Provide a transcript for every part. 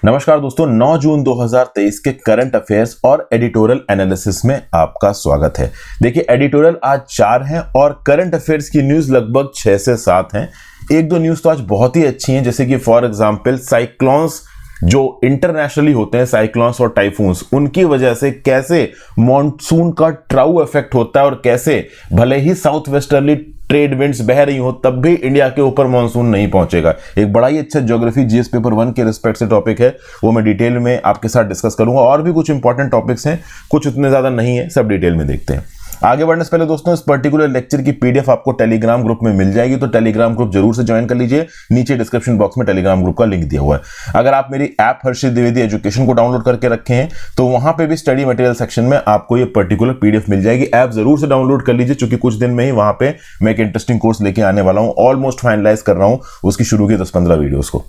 नमस्कार दोस्तों, 9 जून 2023 के करंट अफेयर्स और एडिटोरियल एनालिसिस में आपका स्वागत है। देखिए, एडिटोरियल आज 4 हैं और करंट अफेयर्स की न्यूज लगभग 6 से 7 हैं। एक दो न्यूज तो आज बहुत ही अच्छी हैं, जैसे कि फॉर एग्जांपल साइक्लोन्स जो इंटरनेशनली होते हैं, साइक्लोन्स और टाइफून्स, उनकी वजह से कैसे मॉनसून का ट्राउ इफेक्ट होता है और कैसे भले ही साउथ वेस्टर्ली ट्रेड विंड्स बह रही हो तब भी इंडिया के ऊपर मॉनसून नहीं पहुंचेगा। एक बड़ा ही अच्छा ज्योग्राफी जीएस पेपर 1 के रिस्पेक्ट से टॉपिक है, वो मैं डिटेल में आपके साथ डिस्कस करूंगा। और भी कुछ इंपॉर्टेंट टॉपिक्स हैं, कुछ उतने ज्यादा नहीं है, सब डिटेल में देखते हैं। आगे बढ़ने से पहले दोस्तों, इस पर्टिकुलर लेक्चर की पीडीएफ आपको टेलीग्राम ग्रुप में मिल जाएगी, तो टेलीग्राम ग्रुप जरूर से ज्वाइन कर लीजिए। नीचे डिस्क्रिप्शन बॉक्स में टेलीग्राम ग्रुप का लिंक दिया हुआ है। अगर आप मेरी ऐप हर्षित द्विवेदी एजुकेशन को डाउनलोड करके रखे हैं तो वहां पे भी स्टडी मटेरियल सेक्शन में आपको ये पर्टिकुलर पीडीएफ मिल जाएगी। ऐप जरूर से डाउनलोड कर लीजिए, क्योंकि कुछ दिन में ही वहां पे मैं एक इंटरेस्टिंग कोर्स लेके आने वाला हूं। ऑलमोस्ट फाइनलाइज कर रहा हूं उसकी शुरू की 10-15 वीडियोस को।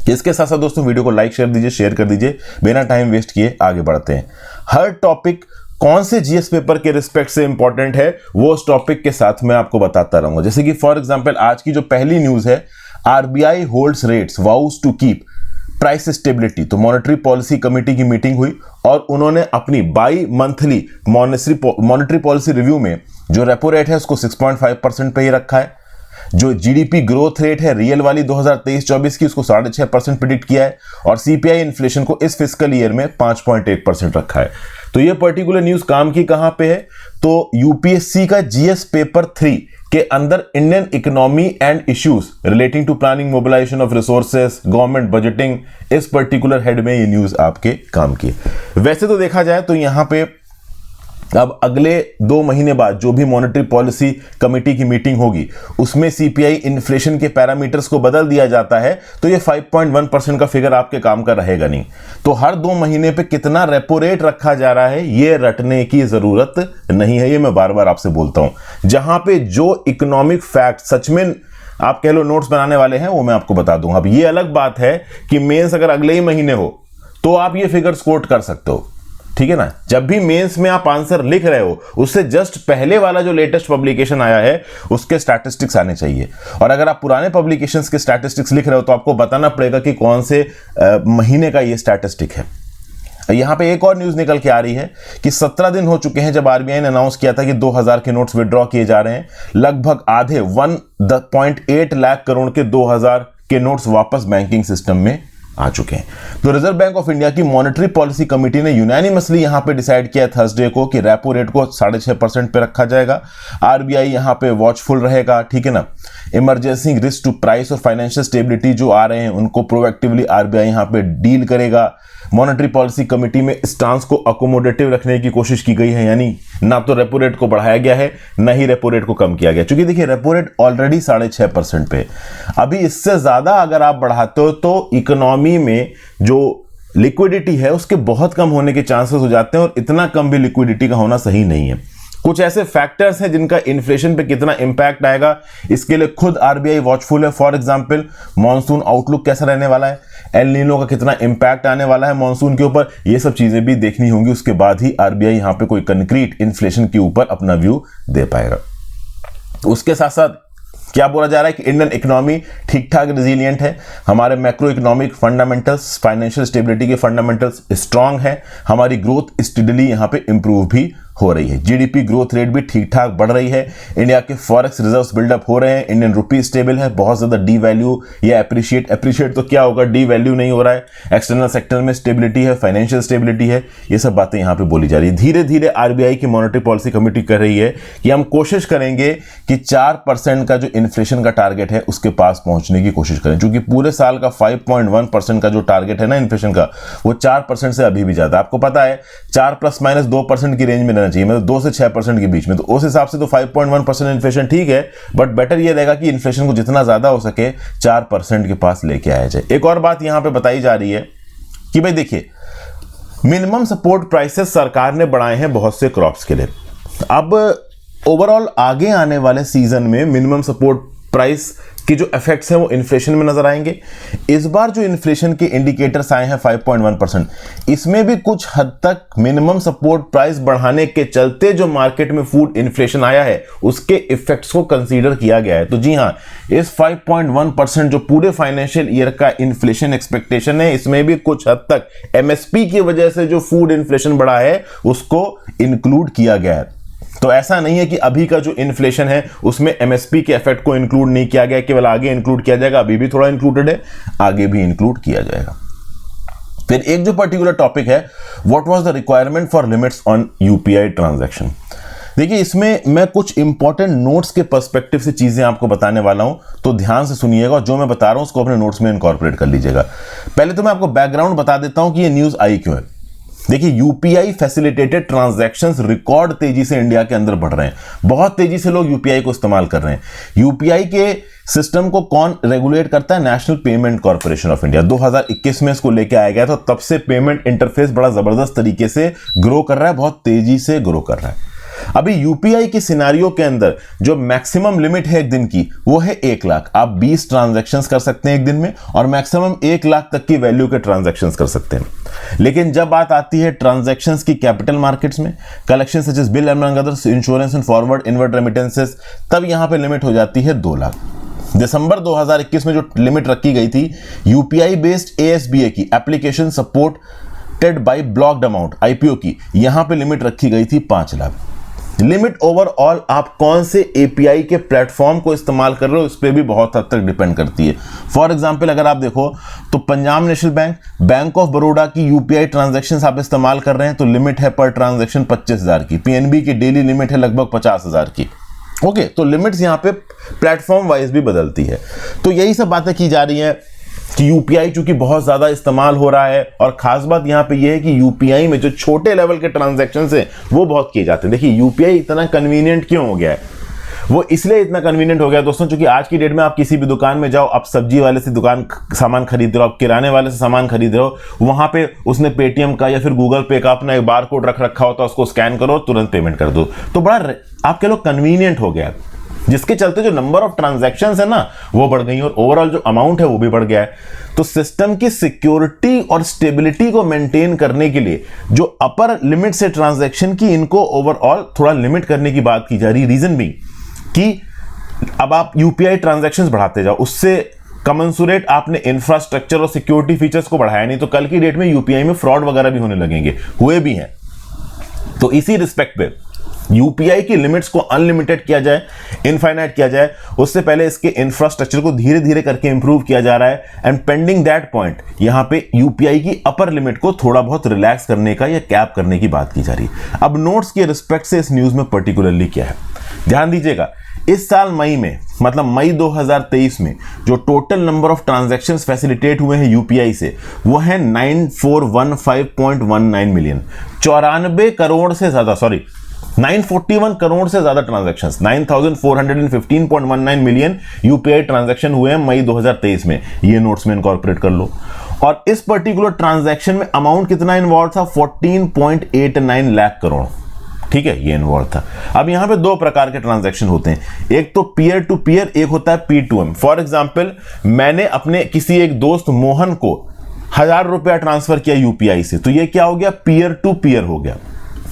इसके साथ साथ दोस्तों, वीडियो को लाइक शेयर कर दीजिए। बिना टाइम वेस्ट किए आगे बढ़ते हैं। हर टॉपिक कौन से जीएस पेपर के रिस्पेक्ट से इंपॉर्टेंट है वो उस टॉपिक के साथ मैं आपको बताता रहूंगा। जैसे कि फॉर एग्जांपल आज की जो पहली न्यूज है, RBI holds rates vows to keep price stability. तो मॉनेटरी पॉलिसी कमेटी की मीटिंग हुई और उन्होंने अपनी bimonthly monetary policy review में जो रेपो रेट है उसको 6.5% पे ही रखा है। जो जीडीपी ग्रोथ रेट है रियल वाली 2023-24 की, उसको 6.5% प्रिडिक्ट किया है और सीपीआई इन्फ्लेशन को इस फिस्कल ईयर में 5.1% रखा है। तो ये पर्टिकुलर न्यूज काम की कहां पे है, तो यूपीएससी का जीएस पेपर 3 के अंदर Indian economy and issues relating to planning mobilisation of resources, government budgeting, इस पर्टिकुलर हेड में ये न्यूज आपके काम की। वैसे तो देखा जाए तो यहां पे अब अगले 2 महीने बाद जो भी मॉनेटरी पॉलिसी कमेटी की मीटिंग होगी उसमें सीपीआई इन्फ्लेशन के पैरामीटर्स को बदल दिया जाता है, तो ये 5.1% का फिगर आपके काम का रहेगा नहीं। तो हर 2 महीने पे कितना रेपो रेट रखा जा रहा है ये रटने की जरूरत नहीं है, ये मैं बार बार आपसे बोलता हूं। जहां पे जो इकोनॉमिक फैक्ट सच में आप कह लो नोट्स बनाने वाले हैं वो मैं आपको बता दूंगा। अब ये अलग बात है कि मेंस अगर अगले ही महीने हो तो आप ये फिगर्स कोट कर सकते हो, ठीक है ना। जब भी मेंस में आप आंसर लिख रहे हो उससे जस्ट पहले वाला जो लेटेस्ट पब्लिकेशन आया है उसके स्टैटिस्टिक्स आने चाहिए। और अगर आप पुराने पब्लिकेशंस के स्टैटिस्टिक्स लिख रहे हो तो आपको बताना पड़ेगा कि कौन से महीने का ये स्टैटिस्टिक है। यहां पे एक और न्यूज निकल के आ रही है कि 17 दिन हो चुके हैं जब आरबीआई ने अनाउंस किया था कि 2000 के नोट्स विड्रॉ किए जा रहे हैं। लगभग आधे 1.8 लाख करोड़ के 2000 के नोट्स वापस बैंकिंग सिस्टम में आ चुके हैं। तो रिजर्व बैंक ऑफ इंडिया की मॉनेटरी पॉलिसी कमेटी ने यूनानिमसली यहां पे डिसाइड किया थर्सडे को कि रेपो रेट को 6.5% पे रखा जाएगा। आरबीआई यहां पे वॉचफुल रहेगा, ठीक है ना। इमरजेंसी रिस्क टू प्राइस और फाइनेंशियल स्टेबिलिटी जो आ रहे हैं उनको प्रोएक्टिवली आरबीआई यहां पे डील करेगा। मॉनेटरी पॉलिसी कमेटी में स्टांस को अकोमोडेटिव रखने की कोशिश की गई है, यानी ना तो रेपो रेट को बढ़ाया गया है ना ही रेपो रेट को कम किया गया, क्योंकि देखिए रेपो रेट ऑलरेडी 6.5% पे। अभी इससे ज्यादा अगर आप बढ़ाते हो तो इकोनॉमी में जो लिक्विडिटी है उसके बहुत कम होने के चांसेस हो जाते हैं और इतना कम भी लिक्विडिटी का होना सही नहीं है। कुछ ऐसे फैक्टर्स हैं जिनका इन्फ्लेशन पे कितना इंपैक्ट आएगा इसके लिए खुद आरबीआई वॉचफुल है। फॉर एग्जांपल मॉनसून आउटलुक कैसा रहने वाला है, एल नीनो का कितना इंपैक्ट आने वाला है मॉनसून के ऊपर, ये सब चीजें भी देखनी होंगी। उसके बाद ही आरबीआई यहां पे कोई कंक्रीट इन्फ्लेशन के ऊपर अपना व्यू दे पाएगा। उसके साथ साथ क्या बोला जा रहा है कि इंडियन इकोनॉमी ठीक ठाक रेजिलिएंट है। हमारे macro economic fundamentals, financial stability के फंडामेंटल्स स्ट्रांग है। हमारी ग्रोथ स्टेडली यहां पे इंप्रूव भी हो रही है। जीडीपी ग्रोथ रेट भी ठीक ठाक बढ़ रही है। इंडिया के फॉरेक्स रिजर्व्स बिल्डअप हो रहे हैं। इंडियन रुपी स्टेबल है, बहुत ज्यादा डी वैल्यू या एप्रिशिएट तो क्या होगा, डी वैल्यू नहीं हो रहा है। एक्सटर्नल सेक्टर में स्टेबिलिटी है, फाइनेंशियल स्टेबिलिटी है। ये सब बातें यहां पे बोली जा रही है। धीरे धीरे आरबीआई की मॉनेटरी पॉलिसी कमेटी कर रही है कि हम कोशिश करेंगे कि 4% का जो इन्फ्लेशन का टारगेट है उसके पास पहुंचने की कोशिश करें, क्योंकि पूरे साल का 5.1% का जो टारगेट है ना इन्फ्लेशन का, वो 4% से अभी भी ज्यादा। आपको पता है 4 ± 2% की रेंज में रहना चाहिए, मतलब 2 से 6% के बीच में। तो उस हिसाब से तो 5.1% इन्फ्लेशन ठीक है, बट बेटर ये रहेगा कि इन्फ्लेशन को जितना ज्यादा हो सके 4% के पास लेके आया जाए। एक और बात यहां पे बताई जा रही है कि भाई देखिए, मिनिमम सपोर्ट प्राइसेस सरकार ने बढ़ाए हैं बहुत से क्रॉप्स के लिए। अब ओवरऑल आगे आने वाले सीजन में मिनिमम सपोर्ट प्राइस कि जो इफेक्ट्स हैं वो इन्फ्लेशन में नजर आएंगे। इस बार जो इन्फ्लेशन के इंडिकेटर्स आए हैं 5.1%, इसमें भी कुछ हद तक मिनिमम सपोर्ट प्राइस बढ़ाने के चलते जो मार्केट में फूड इन्फ्लेशन आया है उसके इफेक्ट्स को कंसीडर किया गया है। तो जी हां, इस 5.1% जो पूरे फाइनेंशियल ईयर का इन्फ्लेशन एक्सपेक्टेशन है, इसमें भी कुछ हद तक एमएसपी की वजह से जो फूड इन्फ्लेशन बढ़ा है उसको इंक्लूड किया गया है। तो ऐसा नहीं है कि अभी का जो इन्फ्लेशन है उसमें एमएसपी के इफेक्ट को इंक्लूड नहीं किया गया, केवल आगे इंक्लूड किया जाएगा। अभी भी थोड़ा इंक्लूडेड है, आगे भी इंक्लूड किया जाएगा। फिर एक जो पर्टिकुलर टॉपिक है, what was the requirement for limits on UPI transaction. देखिए, इसमें मैं कुछ इंपॉर्टेंट नोट्स के पर्सपेक्टिव से चीजें आपको बताने वाला हूं, तो ध्यान से सुनिएगा और जो मैं बता रहा हूं उसको अपने नोट्स में इनकॉर्पोरेट कर लीजिएगा। पहले तो मैं आपको बैकग्राउंड बता देता हूं कि ये न्यूज आई क्यों है। देखिए, यूपीआई फैसिलिटेटेड ट्रांजैक्शंस रिकॉर्ड तेजी से इंडिया के अंदर बढ़ रहे हैं। बहुत तेजी से लोग यूपीआई को इस्तेमाल कर रहे हैं। यूपीआई के सिस्टम को कौन रेगुलेट करता है? National payment corporation of India. 2021 में इसको लेके आया गया था, तब से पेमेंट इंटरफेस बड़ा जबरदस्त तरीके से ग्रो कर रहा है, बहुत तेजी से ग्रो कर रहा है। अभी यूपीआई के सिनारियो के अंदर जो मैक्सिमम लिमिट है एक दिन की, वो है 1 लाख। आप 20 ट्रांजैक्शंस कर सकते हैं एक दिन में और मैक्सिमम 1 लाख तक की वैल्यू के ट्रांजैक्शंस कर सकते हैं। लेकिन जब बात आती है ट्रांजैक्शंस की कैपिटल मार्केट्स में, collection such as bill among others, insurance and forward inward remittances, तब यहां पे लिमिट हो जाती है 2 लाख। दिसंबर 2021 में जो लिमिट रखी गई थी यूपीआई बेस्ड एएसबीए की, application supported by blocked amount, IPO की, यहां पे लिमिट रखी गई थी 5 लाख। लिमिट ओवरऑल आप कौन से एपीआई के प्लेटफॉर्म को इस्तेमाल कर रहे हो इस पे भी बहुत हद तक डिपेंड करती है। फॉर एग्जांपल अगर आप देखो तो Punjab national bank, bank of Baroda की यूपीआई ट्रांजैक्शंस आप इस्तेमाल कर रहे हैं तो लिमिट है पर ट्रांजैक्शन 25,000 की। पीएनबी की डेली लिमिट है लगभग 50,000 की। ओके, तो लिमिट्स यहां पे प्लेटफॉर्म वाइज भी बदलती है। तो यही सब बातें की जा रही हैं कि यूपीआई चूंकि बहुत ज्यादा इस्तेमाल हो रहा है, और खास बात यहां पे ये है कि यूपीआई में जो छोटे लेवल के ट्रांजैक्शंस हैं वो बहुत किए जाते हैं। देखिए, यूपीआई इतना कन्वीनियंट क्यों हो गया है? वो इसलिए इतना कन्वीनियंट हो गया दोस्तों, क्योंकि आज की डेट में आप किसी भी दुकान में जाओ, आप सब्जी वाले से सामान खरीद रहे हो, आप किराने वाले से सामान खरीद रहे हो, वहां पे उसने पेटीएम का या फिर गूगल पे का अपना एक बार कोड रख रखा होता है, उसको स्कैन करो तुरंत पेमेंट कर दो। तो बड़ा आपके लोग कन्वीनियंट हो गया, जिसके चलते जो नंबर ऑफ ट्रांजैक्शंस है ना वो बढ़ गई और ओवरऑल जो अमाउंट है वो भी बढ़ गया है। तो सिस्टम की सिक्योरिटी और स्टेबिलिटी को मेंटेन करने के लिए जो अपर लिमिट से ट्रांजैक्शन की, इनको ओवरऑल थोड़ा लिमिट करने की बात की जा रही। रीजन भी कि अब आप यूपीआई ट्रांजैक्शंस बढ़ाते जाओ, उससे कमेंसुरेट आपने इंफ्रास्ट्रक्चर और सिक्योरिटी फीचर्स को बढ़ाया नहीं, तो कल की डेट में यूपीआई में फ्रॉड वगैरह भी होने लगेंगे, हुए भी हैं। तो इसी रिस्पेक्ट पे यूपीआई की लिमिट्स को अनलिमिटेड किया जाए, इनफाइनाइट किया जाए, उससे पहले इसके इंफ्रास्ट्रक्चर को धीरे धीरे करके इंप्रूव किया जा रहा है। एंड पेंडिंग दैट पॉइंट यहां पे यूपीआई की अपर लिमिट को थोड़ा बहुत रिलैक्स करने का या कैप करने की बात की जा रही है। अब नोट्स के रिस्पेक्ट से इस न्यूज में पर्टिकुलरली क्या है, ध्यान दीजिएगा। इस साल मई में, मतलब मई 2023 में जो total number of transactions facilitate हुए हैं यूपीआई से, वो है 9415.19 मिलियन। 94 करोड़ से ज्यादा, 941 करोड़ से ज्यादा ट्रांजैक्शंस, 9415.19 मिलियन यूपीआई ट्रांजैक्शन हुए हैं मई 2023 में। ये नोट्स में इनकॉर्पोरेट कर लो। और इस पर्टिकुलर ट्रांजैक्शन में अमाउंट कितना इन्वॉल्व था? 14.89 लाख करोड़। ठीक है, ये इन्वॉल्व था। अब यहां पे 2 प्रकार के ट्रांजैक्शन होते हैं, एक तो पीयर टू पीयर, एक होता है P2M। फॉर एग्जांपल, मैंने अपने किसी एक दोस्त मोहन को 1000 रुपया ट्रांसफर किया यूपीआई से, तो ये क्या हो गया? पीयर टू पीयर हो गया।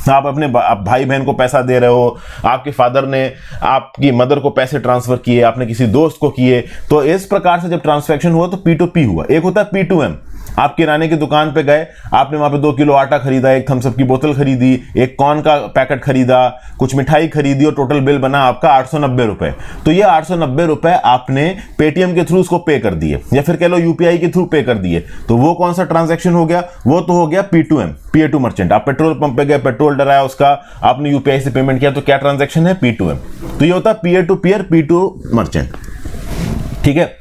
आप अपने भाई बहन को पैसा दे रहे हो, आपके फादर ने आपकी मदर को पैसे ट्रांसफर किए, आपने किसी दोस्त को किए, तो इस प्रकार से जब ट्रांसैक्शन हुआ तो P2P हुआ। एक होता है P2M, आप किराने की दुकान पे गए, आपने वहां पे 2 किलो आटा खरीदा, एक थम्स अप की बोतल खरीदी, एक कॉर्न का पैकेट खरीदा, कुछ मिठाई खरीदी और टोटल बिल बना आपका 890 रुपए। तो ये 890 रुपए आपने पेटीएम के थ्रू उसको पे कर दिए, या फिर कह लो यूपीआई के थ्रू पे कर दिए। तो वो कौन सा ट्रांजैक्शन हो गया? वो तो हो गया P2M, पीयर टू मर्चेंट। आप पेट्रोल पंप पे गए, पेट्रोल डराया उसका, आपने यूपीआई से पेमेंट किया, तो क्या ट्रांजैक्शन है? P2M। तो ये होता है peer to peer, P2 merchant. ठीक है,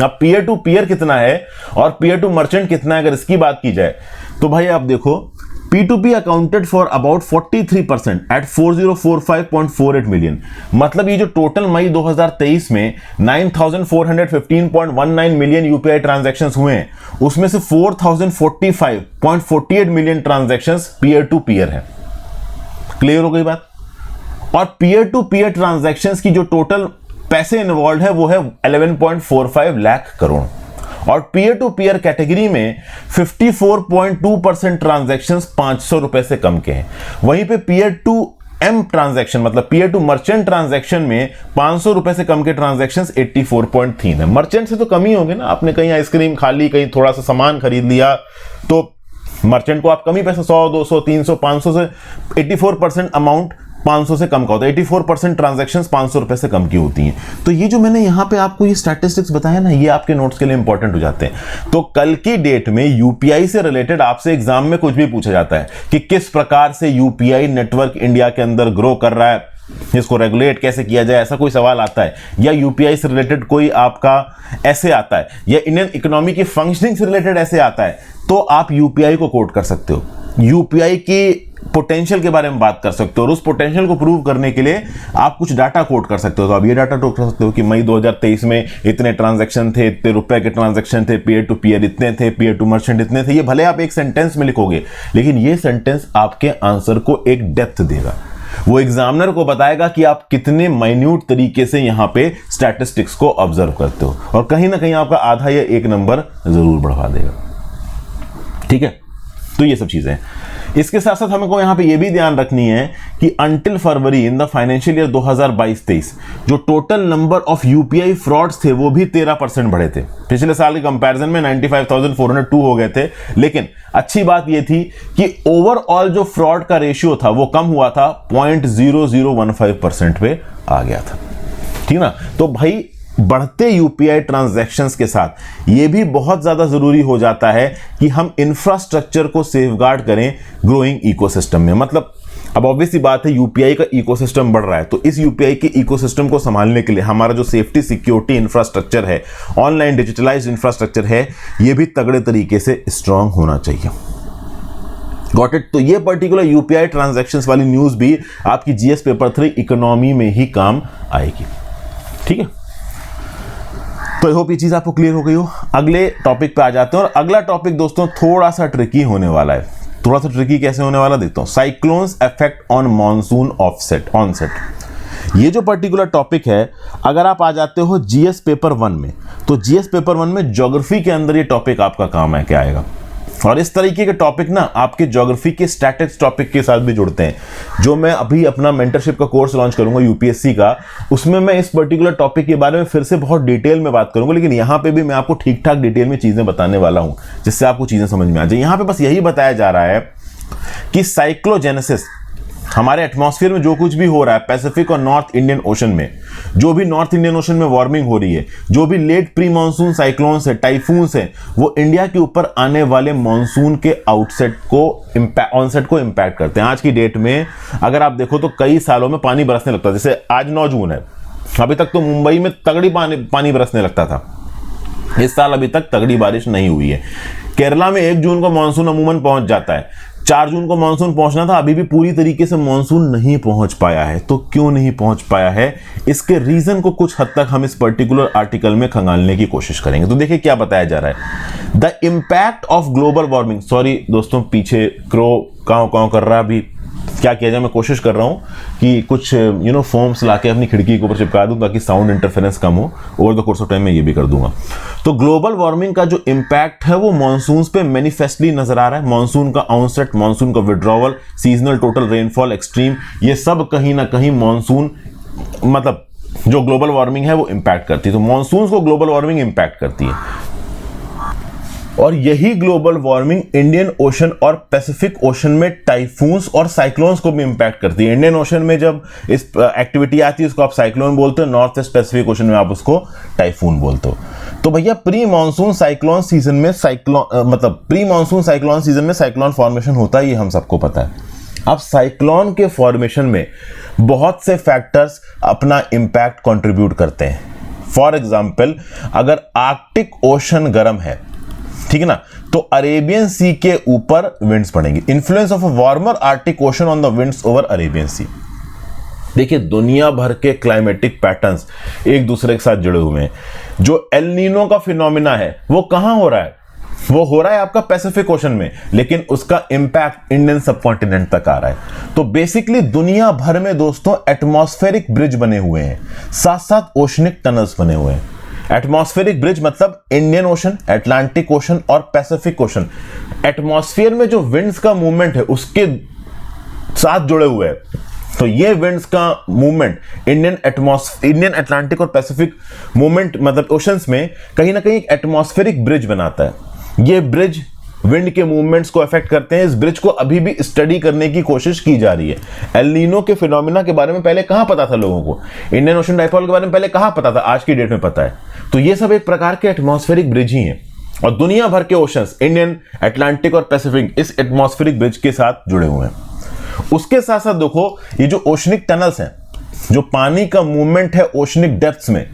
अब पीयर टू पीयर कितना है और पीयर टू मर्चेंट कितना है, अगर इसकी बात की जाए तो भाई आप देखो, P2P accounted for about 43% at 4045.48 million. मतलब ये जो टोटल मई 2023 में 9415.19 मिलियन यूपीआई ट्रांजैक्शंस हुए हैं, उसमें से 4045.48 million transactions peer to peer है। क्लियर हो गई बात? और पीयर टू पीयर ट्रांजैक्शंस की जो टोटल पैसे इन्वॉल्व है वो है 11.45 लाख करोड़। और पीयर टू पीयर कैटेगरी में 54.2% ट्रांजैक्शन 500 रुपए से कम के हैं। वहीं पे पीयर टू एम ट्रांजैक्शन मतलब पीयर टू मर्चेंट ट्रांजैक्शन में 500 रुपए से कम के ट्रांजैक्शंस 84.3 है। मर्चेंट से तो कम ही होंगे ना, आपने कहीं आइसक्रीम खा ली, कहीं थोड़ा सा सामान खरीद लिया, तो मर्चेंट को आप कम ही पैसा 100 200 300 500 से 84% अमाउंट 500 से कम का होता है। 84% ट्रांजैक्शंस 500 रुपए से कम की होती हैं। तो ये जो मैंने यहाँ पे आपको ये स्टैटिस्टिक्स बताया ना, ये आपके नोट्स के लिए इंपॉर्टेंट हो जाते हैं। तो कल की डेट में यूपीआई से रिलेटेड आपसे एग्जाम में कुछ भी पूछा जाता है कि किस प्रकार से यूपीआई नेटवर्क इंडिया के अंदर ग्रो कर रहा है, इसको रेगुलेट कैसे किया जाए, ऐसा कोई सवाल आता है, या यूपीआई से रिलेटेड कोई आपका ऐसे आता है, या इंडियन इकोनॉमी की फंक्शनिंग से रिलेटेड ऐसे आता है, तो आप यूपीआई को कोट कर सकते हो, यूपीआई की पोटेंशियल के बारे में बात कर सकते हो, और उस पोटेंशियल को प्रूव करने के लिए आप कुछ डाटा कोट कर सकते हो। तो आप ये डाटा कोट कर सकते हो कि मई 2023 में इतने ट्रांजैक्शन थे, इतने रुपए के ट्रांजैक्शन थे, पीयर टू पीयर इतने थे, पीयर टू मर्चेंट इतने थे। ये भले आप एक सेंटेंस में लिखोगे, लेकिन ये सेंटेंस आपके आंसर को एक डेप्थ देगा। वो एग्जामिनर को बताएगा कि आप कितने माइन्यूट तरीके से यहां पे स्टैटिस्टिक्स को ऑब्जर्व करते हो, और कहीं ना कहीं आपका आधा या एक नंबर जरूर बढ़ा देगा। ठीक है, तो ये सब चीजें। इसके साथ साथ हमको यहां पे ये भी ध्यान रखनी है कि until February in the financial year 2022-23 जो total number of UPI frauds थे वो भी 13% बढ़े थे। पिछले साल के कंपैरिजन में 95,402 हो गए थे। लेकिन अच्छी बात ये थी कि ओवरऑल जो फ्रॉड का रेशियो था वो कम हुआ था, 0.0015% पे आ गया था। ठीक ना। तो भाई बढ़ते यूपीआई ट्रांजैक्शंस के साथ ये भी बहुत ज्यादा जरूरी हो जाता है कि हम इंफ्रास्ट्रक्चर को सेफगार्ड करें ग्रोइंग इकोसिस्टम में। मतलब अब ऑब्वियसली बात है, यूपीआई का इकोसिस्टम बढ़ रहा है, तो इस यूपीआई के इकोसिस्टम को संभालने के लिए हमारा जो सेफ्टी सिक्योरिटी इंफ्रास्ट्रक्चर है, ऑनलाइन डिजिटलाइज्ड इंफ्रास्ट्रक्चर है, ये भी तगड़े तरीके से स्ट्रांग होना चाहिए। Got it. तो ये पर्टिकुलर यूपीआई ट्रांजैक्शंस वाली न्यूज भी आपकी जीएस पेपर 3 इकोनॉमी में ही काम आएगी। ठीक है, तो आई होप ये चीज आपको क्लियर हो गई हो। अगले टॉपिक पे आ जाते हैं, और अगला टॉपिक दोस्तों थोड़ा सा ट्रिकी होने वाला है। थोड़ा सा ट्रिकी कैसे होने वाला देखता हूं। Cyclones effect on monsoon onset. ये जो पर्टिकुलर टॉपिक है, अगर आप आ जाते हो जीएस पेपर 1 में, तो जीएस पेपर 1 में ज्योग्राफी के अंदर ये टॉपिक आपका काम है क्या आएगा। और इस तरीके के टॉपिक ना आपके ज्योग्राफी के स्टैटिक्स टॉपिक के साथ भी जुड़ते हैं। जो मैं अभी अपना मेंटरशिप का कोर्स लॉन्च करूंगा यूपीएससी का, उसमें मैं इस पर्टिकुलर टॉपिक के बारे में फिर से बहुत डिटेल में बात करूंगा, लेकिन यहां पे भी मैं आपको ठीक ठाक डिटेल में चीजें बताने वाला हूं, जिससे आपको चीजें समझ में आ जाए। यहां पे बस यही बताया जा रहा है कि साइक्लोजेनेसिस, हमारे एटमॉस्फेयर में जो कुछ भी हो रहा है पैसिफिक और नॉर्थ इंडियन ओशन में, जो भी नॉर्थ इंडियन ओशन में वार्मिंग हो रही है, जो भी लेट प्री मानसून साइक्लोन्स है, टाइफून्स है, वो इंडिया के ऊपर आने वाले मानसून के आउटसेट को ऑनसेट को इंपैक्ट करते हैं। आज की डेट में अगर आप देखो तो कई सालों में पानी बरसने लगता है। जैसे आज 9 जून है, अभी तक तो मुंबई में तगड़ी पानी बरसने लगता था। इस साल अभी तक तगड़ी बारिश नहीं हुई है। केरला में 1 जून को मानसून अमूमन पहुंच जाता है, 4 जून को मानसून पहुंचना था, अभी भी पूरी तरीके से मानसून नहीं पहुंच पाया है। तो क्यों नहीं पहुंच पाया है, इसके रीजन को कुछ हद तक हम इस पर्टिकुलर आर्टिकल में खंगालने की कोशिश करेंगे। तो देखिए क्या बताया जा रहा है। The impact of global warming, sorry दोस्तों पीछे क्रो काँव काँव कर रहा है, अभी क्या किया जाए, मैं कोशिश कर रहा हूं कि कुछ फोम्स लाके अपनी खिड़की के ऊपर चिपका दूं ताकि साउंड इंटरफेरेंस कम हो। Over the course of time में ये भी कर दूंगा। तो ग्लोबल वार्मिंग का जो इंपैक्ट है वो मॉनसून पे मैनिफेस्टली नजर आ रहा है। मॉनसून का ऑनसेट, मॉनसून का withdrawal, seasonal total rainfall, extreme, ये सब कहीं ना कहीं मॉनसून मतलब जो ग्लोबल वार्मिंग है वो इंपैक्ट करती है। तो मॉनसून को ग्लोबल वार्मिंग इंपैक्ट करती है, और यही ग्लोबल वार्मिंग इंडियन ओशन और पैसिफिक ओशन में टाइफून्स और साइक्लोन्स को भी इंपैक्ट करती है। इंडियन ओशन में जब इस एक्टिविटी आती है उसको आप साइक्लोन बोलते हो, नॉर्थ ईस्ट पैसिफिक ओशन में आप उसको टाइफून बोलते हो। तो भैया प्री मानसून साइक्लोन सीजन में प्री मानसून साइक्लोन सीजन में साइक्लोन फॉर्मेशन होता है, ये हम सबको पता है। अब साइक्लोन के फॉर्मेशन में बहुत से फैक्टर्स अपना इंपैक्ट कंट्रीब्यूट करते हैं। फॉर एग्जाम्पल, अगर आर्कटिक ओशन गर्म है, ठीक है ना, तो अरेबियन सी के ऊपर विंड्स पड़ेंगी। Influence of a warmer Arctic Ocean on the winds over Arabian Sea. देखिए दुनिया भर के क्लाइमेटिक पैटर्न्स एक दूसरे के साथ जुड़े हुए हैं। जो एल नीनो का फिनोमिना है वो कहां हो रहा है, वो हो रहा है आपका पैसिफिक ओशन में, लेकिन उसका इंपैक्ट इंडियन सबकॉन्टिनेंट तक आ रहा है। तो बेसिकली दुनिया भर में दोस्तों एटमॉस्फेरिक ब्रिज बने हुए हैं, साथ साथ ओशनिक टनल्स बने हुए हैं। एटमॉस्फेरिक ब्रिज मतलब इंडियन ओशन, अटलांटिक ओशन और पैसिफिक ओशन, एटमॉस्फेयर में जो विंड्स का मूवमेंट है उसके साथ जुड़े हुए हैं। तो ये विंड्स का मूवमेंट इंडियन अटलांटिक और पैसिफिक मूवमेंट मतलब ओशंस में कहीं ना कहीं एक एटमॉस्फेरिक ब्रिज बनाता है। ये ब्रिज विंड के मूवमेंट्स को अफेक्ट करते हैं। इस ब्रिज को अभी भी स्टडी करने की कोशिश की जा रही है। एल नीनो के फिनोमिना के बारे में पहले कहां पता था लोगों को, इंडियन ओशन डाइपोल के बारे में पहले कहां पता था, आज की डेट में पता है। तो ये सब एक प्रकार के एटमॉस्फेरिक ब्रिज ही हैं और दुनिया भर के ओशंस इंडियन, अटलांटिक और पैसिफिक इस एटमॉस्फेरिक ब्रिज के साथ जुड़े हुए हैं। उसके साथ साथ देखो ये जो ओशनिक टनल्स हैं, जो पानी का मूवमेंट है ओशनिक डेप्थ्स में,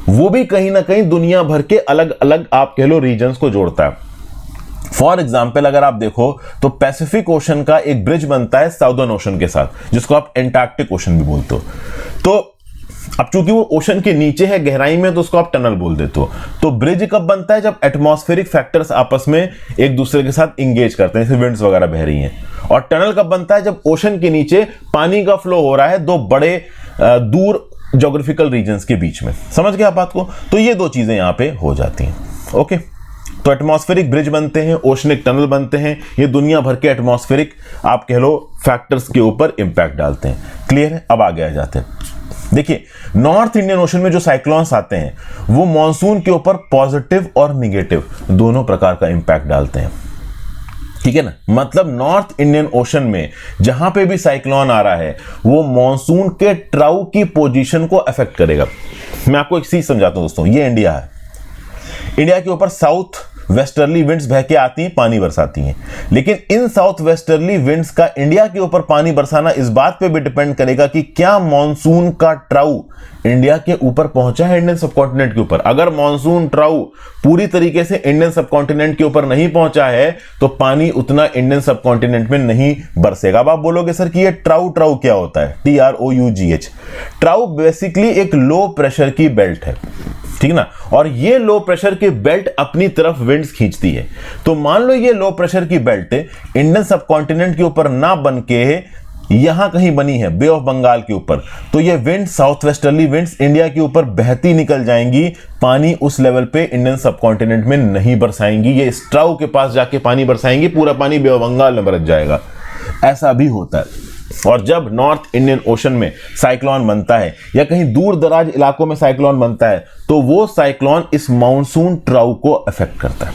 वो भी कहीं ना कहीं दुनिया भर के अलग अलग आप कह लो रीजन्स को जोड़ता है। फॉर एग्जाम्पल अगर आप देखो तो पैसिफिक ओशन का एक ब्रिज बनता है साउदर्न ओशन के साथ, जिसको आप एंटार्क्टिक ओशन भी बोलते हो। तो अब चूंकि वो ओशन के नीचे है गहराई में, तो उसको आप टनल बोल देते हो। तो ब्रिज कब बनता है, जब एटमॉस्फेरिक फैक्टर्स आपस में एक दूसरे के साथ इंगेज करते हैं, जैसे विंड्स वगैरह बह रही हैं। और टनल कब बनता है, जब ओशन के नीचे पानी का फ्लो हो रहा है दो बड़े दूर ज्योग्राफिकल रीजन्स के बीच में। समझ गए आप बात को? तो ये दो चीजें यहां पे हो जाती हैं। ओके, तो एटमॉस्फेरिक ब्रिज बनते हैं, ओशनिक टनल बनते हैं, ये दुनिया भर के एटमॉस्फेरिक आप कह लो फैक्टर्स के ऊपर इंपैक्ट डालते हैं। क्लियर है? अब आगे आ जाते हैं। देखिए, नॉर्थ इंडियन ओशन में जो साइक्लोन्स आते हैं वो मॉनसून के ऊपर पॉजिटिव और निगेटिव दोनों प्रकार का इंपैक्ट डालते हैं। ठीक है ना? मतलब नॉर्थ इंडियन ओशन में जहां पे भी साइक्लोन आ रहा है वो मॉनसून के ट्राउ की पोजीशन को अफेक्ट करेगा। मैं आपको एक चीज समझाता हूं दोस्तों, ये इंडिया है, इंडिया के ऊपर साउथ वेस्टर्ली विंड्स बह के आती हैं, पानी बरसाती हैं। लेकिन इन साउथ वेस्टर्ली विंड्स का इंडिया के ऊपर पानी बरसाना इस बात पे भी डिपेंड करेगा कि क्या मॉनसून का ट्राउ इंडिया के ऊपर पहुंचा है, इंडियन सबकॉन्टिनेंट के ऊपर। अगर मॉनसून ट्राउ पूरी तरीके से इंडियन सबकॉन्टिनेंट के ऊपर नहीं पहुंचा है तो पानी उतना इंडियन सबकॉन्टिनेंट में नहीं बरसेगा। अब आप बोलोगे सर कि ये ट्राउ क्या होता है? TROUGH। ट्राउ बेसिकली एक लो प्रेशर की बेल्ट है, ठीक ना? और ये लो प्रेशर की बेल्ट अपनी तरफ विंड्स खींचती है। तो मान लो ये लो प्रेशर की बेल्ट इंडियन सबकॉन्टिनेंट के ऊपर ना बन के यहां कहीं बनी है बे ऑफ बंगाल के ऊपर, तो ये wind south westerly winds India के ऊपर बहती निकल जाएंगी, पानी उस लेवल पे इंडियन सबकॉन्टिनेंट में नहीं बरसाएंगी, ये स्ट्राउ के पास जाके पानी बरसाएंगी, पूरा पानी बे ऑफ बंगाल में बरस जाएगा। ऐसा भी होता है। और जब नॉर्थ इंडियन ओशन में साइक्लोन बनता है या कहीं दूर दराज इलाकों में साइक्लोन बनता है तो वो साइक्लोन इस मानसून ट्राउ को अफेक्ट करता है।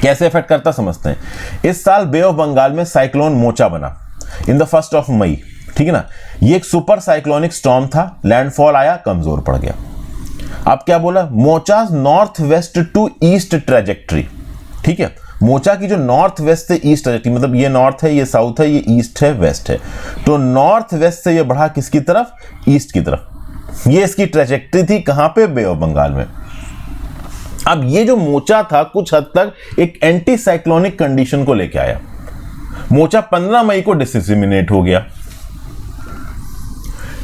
कैसे अफेक्ट करता समझते हैं। इस साल बे ऑफ बंगाल में साइक्लोन मोचा बना इन द 1 मई, ठीक है ना? ये एक सुपर साइक्लोनिक स्टॉर्म था, लैंडफॉल आया, कमजोर पड़ गया। अब क्या बोला? Mocha's north west to east trajectory, ठीक है? मोचा की जो नॉर्थ वेस्ट से ईस्ट ट्रेजेक्ट्री, मतलब ये नॉर्थ है, ये साउथ है, ये ईस्ट है, वेस्ट है, तो नॉर्थ वेस्ट से ये बढ़ा किसकी तरफ? ईस्ट की तरफ। ये इसकी ट्रेजेक्ट्री थी कहां पे? बे ऑफ बंगाल में। अब ये जो मोचा था कुछ हद तक एक एंटी साइक्लोनिक कंडीशन को लेके आया। मोचा 15 मई को डिसेसिमिनेट हो गया,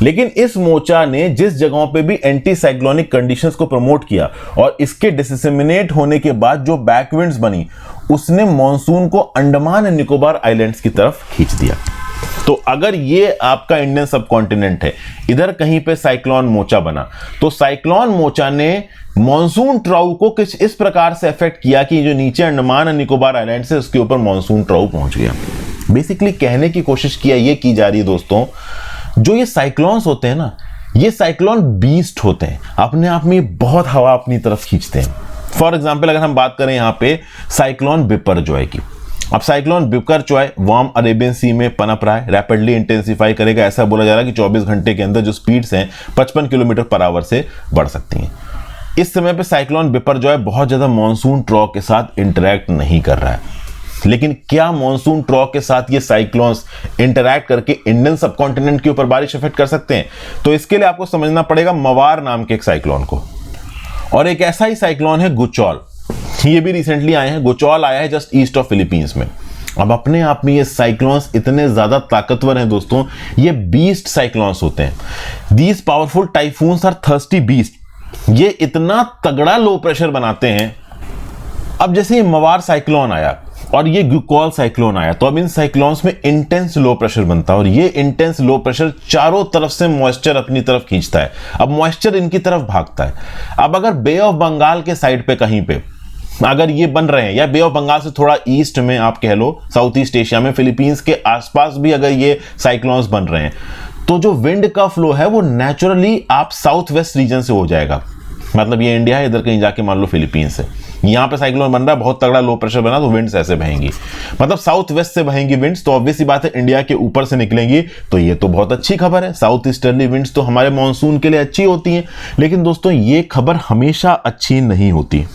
लेकिन इस मोचा ने जिस जगहों पे भी एंटी साइक्लोनिक कंडीशंस को प्रमोट किया और इसके डिसेसिमिनेट होने के बाद जो बैकविंड्स बनी उसने मॉनसून को अंडमान एंड निकोबार आइलैंड्स की तरफ खींच दिया। तो अगर ये आपका इंडियन सबकॉन्टिनेंट है, इधर कहीं पे साइक्लोन मोचा बना, तो साइक्लोन मोचा ने मॉनसून ट्राउ को कुछ इस प्रकार से अफेक्ट किया कि जो नीचे अंडमान एंड निकोबार आइलैंड से उसके ऊपर मॉनसून ट्राउ पहुंच गया। बेसिकली कहने की कोशिश किया ये की जा रही है दोस्तों, जो ये साइक्लोन्स होते हैं ना, ये साइक्लोन बीस्ट होते हैं, अपने आप में बहुत हवा अपनी तरफ खींचते हैं। फॉर एग्जाम्पल अगर हम बात करें यहां पे साइक्लोन बिपरजॉय की, अब साइक्लोन बिपरजॉय वार्म अरेबियन सी में पनप रहा है, रैपिडली इंटेंसिफाई करेगा। ऐसा बोला जा रहा है कि 24 घंटे के अंदर जो स्पीड्स हैं 55 किलोमीटर पर आवर से बढ़ सकती हैं। इस समय पे साइक्लोन बिपरजॉय बहुत ज्यादा मॉनसून ट्रॉ के साथ इंटरैक्ट नहीं कर रहा है, लेकिन क्या मॉनसून ट्रॉ के साथ ये साइक्लोन्स इंटरैक्ट करके इंडियन सबकॉन्टिनेंट के ऊपर बारिश इफेक्ट कर सकते हैं? तो इसके लिए आपको समझना पड़ेगा मवार नाम के एक साइक्लोन को, और एक ऐसा ही साइक्लोन है गुचौल, ये भी रिसेंटली आए हैं। गुचौल आया है जस्ट ईस्ट ऑफ फिलीपींस में। अब अपने आप में ये साइक्लोन्स इतने ज्यादा ताकतवर हैं दोस्तों, ये बीस्ट साइक्लोन्स होते हैं। These powerful typhoons are thirsty beast. ये इतना तगड़ा लो प्रेशर बनाते हैं अब जैसे ये मवार साइक्लोन आया और ये ग्यूकॉल साइक्लोन आया, तो अब इन साइक्लोन्स में इंटेंस लो प्रेशर बनता है और ये इंटेंस लो प्रेशर चारों तरफ से मॉइस्चर अपनी तरफ खींचता है। अब मॉइस्चर इनकी तरफ भागता है। अब अगर बे ऑफ बंगाल के साइड पे कहीं पे अगर ये बन रहे हैं, या बे ऑफ बंगाल से थोड़ा ईस्ट में आप कह लो, साउथ ईस्ट एशिया में फिलीपींस के आसपास भी अगर ये साइक्लोन्स बन रहे हैं, तो जो विंड का फ्लो है वो नेचुरली आप साउथ वेस्ट रीजन से हो जाएगा। मतलब ये इंडिया है, इधर कहीं जाके मान लो फिलीपींस है, यहाँ पे साइक्लोन बन रहा है, बहुत तगड़ा लो प्रेशर बना, तो विंड्स ऐसे बहेंगी, मतलब साउथ वेस्ट से बहेंगी विंड्स, तो ऑब्वियस सी बात है इंडिया के ऊपर से निकलेंगी। तो ये तो बहुत अच्छी खबर है, साउथ ईस्टर्ली विंड्स तो हमारे मॉनसून के लिए अच्छी होती हैं। लेकिन दोस्तों ये खबर हमेशा अच्छी नहीं होती।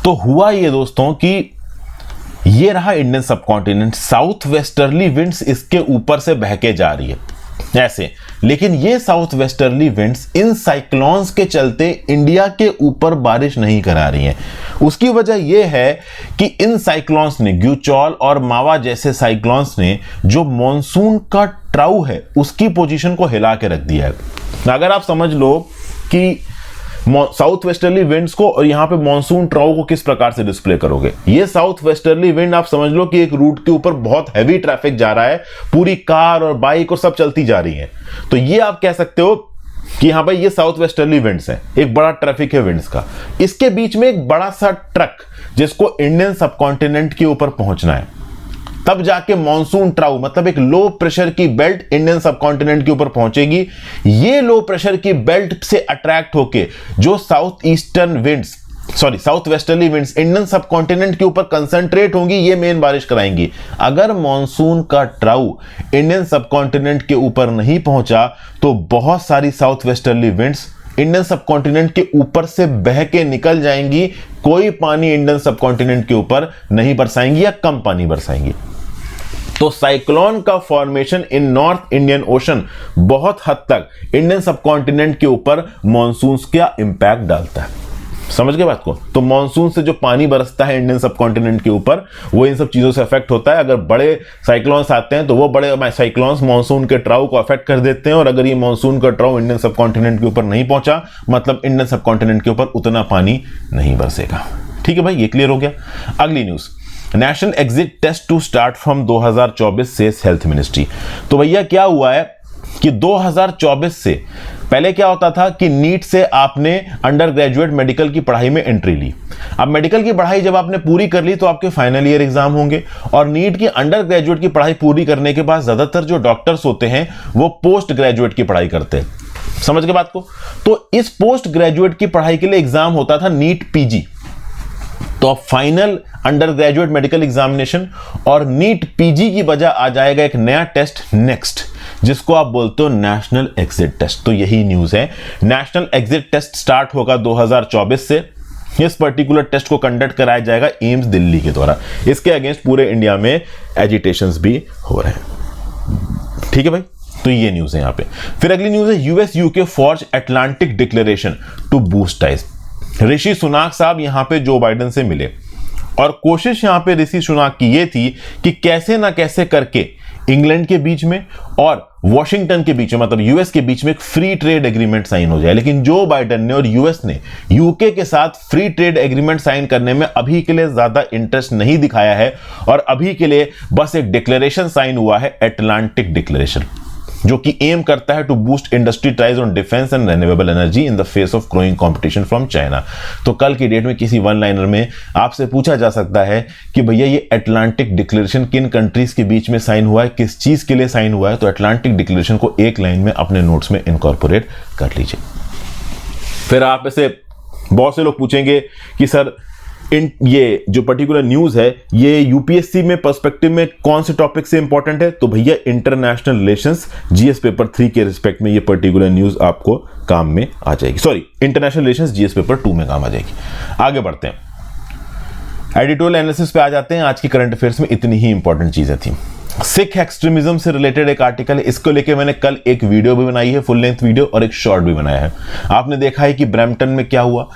तो हुआ ये दोस्तों कि ये रहा Indian subcontinent, south westerly winds इसके ऊपर से बहके जा रही है ऐसे, लेकिन ये साउथ वेस्टर्ली विंड्स इन साइक्लोन्स के चलते इंडिया के ऊपर बारिश नहीं करा रही हैं। उसकी वजह यह है कि इन साइक्लोन्स ने, ग्यूचॉल और मावा जैसे साइक्लोन्स ने, जो मॉनसून का ट्राउ है उसकी पोजीशन को हिला के रख दिया है। अगर आप समझ लो कि साउथ वेस्टर्ली विंड्स को और यहां पे मॉनसून ट्राउ को किस प्रकार से डिस्प्ले करोगे, ये साउथ वेस्टर्ली विंड आप समझ लो कि एक रूट के ऊपर बहुत हैवी ट्रैफिक जा रहा है, पूरी कार और बाइक और सब चलती जा रही है, तो ये आप कह सकते हो कि हाँ भाई ये साउथ वेस्टर्ली विंड्स है, एक बड़ा ट्रैफिक है विंड्स का। इसके बीच में एक बड़ा सा ट्रक जिसको इंडियन सबकॉन्टिनेंट के ऊपर पहुंचना है, तब जाके मॉनसून ट्राउ मतलब एक लो प्रेशर की बेल्ट इंडियन सबकॉन्टिनेंट के ऊपर पहुंचेगी। ये लो प्रेशर की बेल्ट से अट्रैक्ट होके जो south westerly winds Indian subcontinent के ऊपर कंसंट्रेट होंगी, ये मेन बारिश कराएंगी। अगर मॉनसून का ट्राउ इंडियन सबकॉन्टिनेंट के ऊपर नहीं पहुंचा तो बहुत सारी south westerly winds Indian subcontinent के ऊपर से बह के निकल जाएंगी, कोई पानी इंडियन सबकॉन्टिनेंट के ऊपर नहीं बरसाएंगी या कम पानी बरसाएंगी। तो साइक्लोन का फॉर्मेशन इन नॉर्थ इंडियन ओशन बहुत हद तक इंडियन सबकॉन्टिनेंट के ऊपर मॉनसून का इंपैक्ट डालता है। समझ गए बात को? तो मॉनसून से जो पानी बरसता है इंडियन सबकॉन्टिनेंट के ऊपर, वो इन सब चीजों से अफेक्ट होता है। अगर बड़े साइक्लोन्स आते हैं तो वो बड़े साइक्लोन्स मॉनसून के ट्राउ को अफेक्ट कर देते हैं, और अगर ये मॉनसून का ट्राउ इंडियन सबकॉन्टिनेंट के ऊपर नहीं पहुंचा, मतलब इंडियन सबकॉन्टिनेंट के ऊपर उतना पानी नहीं बरसेगा। ठीक है भाई, ये क्लियर हो गया। अगली news, national exit test to start from 2024 से हेल्थ मिनिस्ट्री। तो भैया क्या हुआ है कि 2024 से पहले क्या होता था कि नीट से आपने अंडर ग्रेजुएट मेडिकल की पढ़ाई में एंट्री ली। अब मेडिकल की पढ़ाई जब आपने पूरी कर ली तो आपके फाइनल ईयर एग्जाम होंगे, और नीट की अंडर ग्रेजुएट की पढ़ाई पूरी करने के बाद ज्यादातर जो डॉक्टर्स होते हैं वो पोस्ट ग्रेजुएट की पढ़ाई करते हैं। समझ गए बात को? तो इस पोस्ट ग्रेजुएट की पढ़ाई के लिए एग्जाम होता था नीट पीजी। तो अब final undergraduate medical examination और नीट पीजी की बजाय आ जाएगा एक नया टेस्ट नेक्स्ट, जिसको आप बोलते हो नेशनल एग्जिट टेस्ट। तो यही न्यूज है, नेशनल एग्जिट टेस्ट स्टार्ट होगा 2024 से। इस पर्टिकुलर टेस्ट को कंडक्ट कराया जाएगा एम्स दिल्ली के द्वारा। इसके अगेंस्ट पूरे इंडिया में एजिटेशंस भी हो रहे हैं। ठीक है भाई, तो ये न्यूज है यहां पे। फिर अगली न्यूज है, US UK forge Atlantic declaration to boost ties. Rishi Sunak साहब यहां पे जो बाइडेन से मिले, और कोशिश यहां पे ऋषि सुनाक की ये थी कि कैसे ना कैसे करके इंग्लैंड के बीच में और वॉशिंगटन के बीच में, मतलब यूएस के बीच में एक फ्री ट्रेड एग्रीमेंट साइन हो जाए। लेकिन जो बाइडेन ने और यूएस ने यूके के साथ फ्री ट्रेड एग्रीमेंट साइन करने में अभी के लिए ज्यादा इंटरेस्ट नहीं दिखाया है, और अभी के लिए बस एक डिक्लेरेशन साइन हुआ है, अटलांटिक डिक्लेरेशन, जो कि एम करता है to boost industry ties on defence and renewable energy in the face of growing competition from China. तो कल की डेट में किसी वन लाइनर में आपसे पूछा जा सकता है कि भैया ये अटलांटिक डिक्लेरेशन किन कंट्रीज के बीच में साइन हुआ है, किस चीज के लिए साइन हुआ है? तो अटलांटिक डिक्लेरेशन को एक लाइन में अपने नोट्स में इनकॉर्पोरेट कर लीजिए। फिर आप ऐसे बहुत से लोग पूछेंगे कि सर ये जो पर्टिकुलर न्यूज है ये यूपीएससी में पर्सपेक्टिव में कौन से टॉपिक से इंपॉर्टेंट है? तो भैया इंटरनेशनल रिलेशंस जीएस पेपर 3 के रिस्पेक्ट में ये पर्टिकुलर न्यूज आपको काम में आ जाएगी। Sorry, international relations GS paper 2 में काम आ जाएगी। आगे बढ़ते हैं, एडिटोरियल एनालिसिस पे आ जाते हैं। आज की करंट अफेयर्स में इतनी ही इंपॉर्टेंट चीजें थी। सिख एक्सट्रीमिज्म से रिलेटेड एक आर्टिकल है, इसको लेके मैंने कल एक वीडियो भी बनाई है, फुल लेंथ वीडियो, और एक शॉर्ट भी बनाया है। आपने देखा है कि ब्रैम्पटन में क्या हुआ।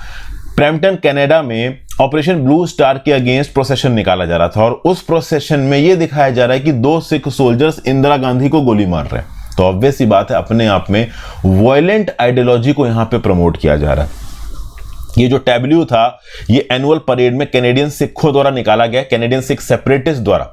ब्रैम्पटन कनाडा में ऑपरेशन ब्लू स्टार के अगेंस्ट प्रोसेशन निकाला जा रहा था, और उस प्रोसेशन में यह दिखाया जा रहा है कि 2 सिख सोल्जर्स इंदिरा गांधी को गोली मार रहे हैं। तो ऑब्वियस सी बात है, अपने आप में वायलेंट आइडियोलॉजी को यहां पे प्रमोट किया जा रहा है। ये जो टैब्ल्यू था ये एनुअल परेड में कैनेडियन सिखों द्वारा निकाला गया, कैनेडियन सिख सेपरेटिस्ट द्वारा,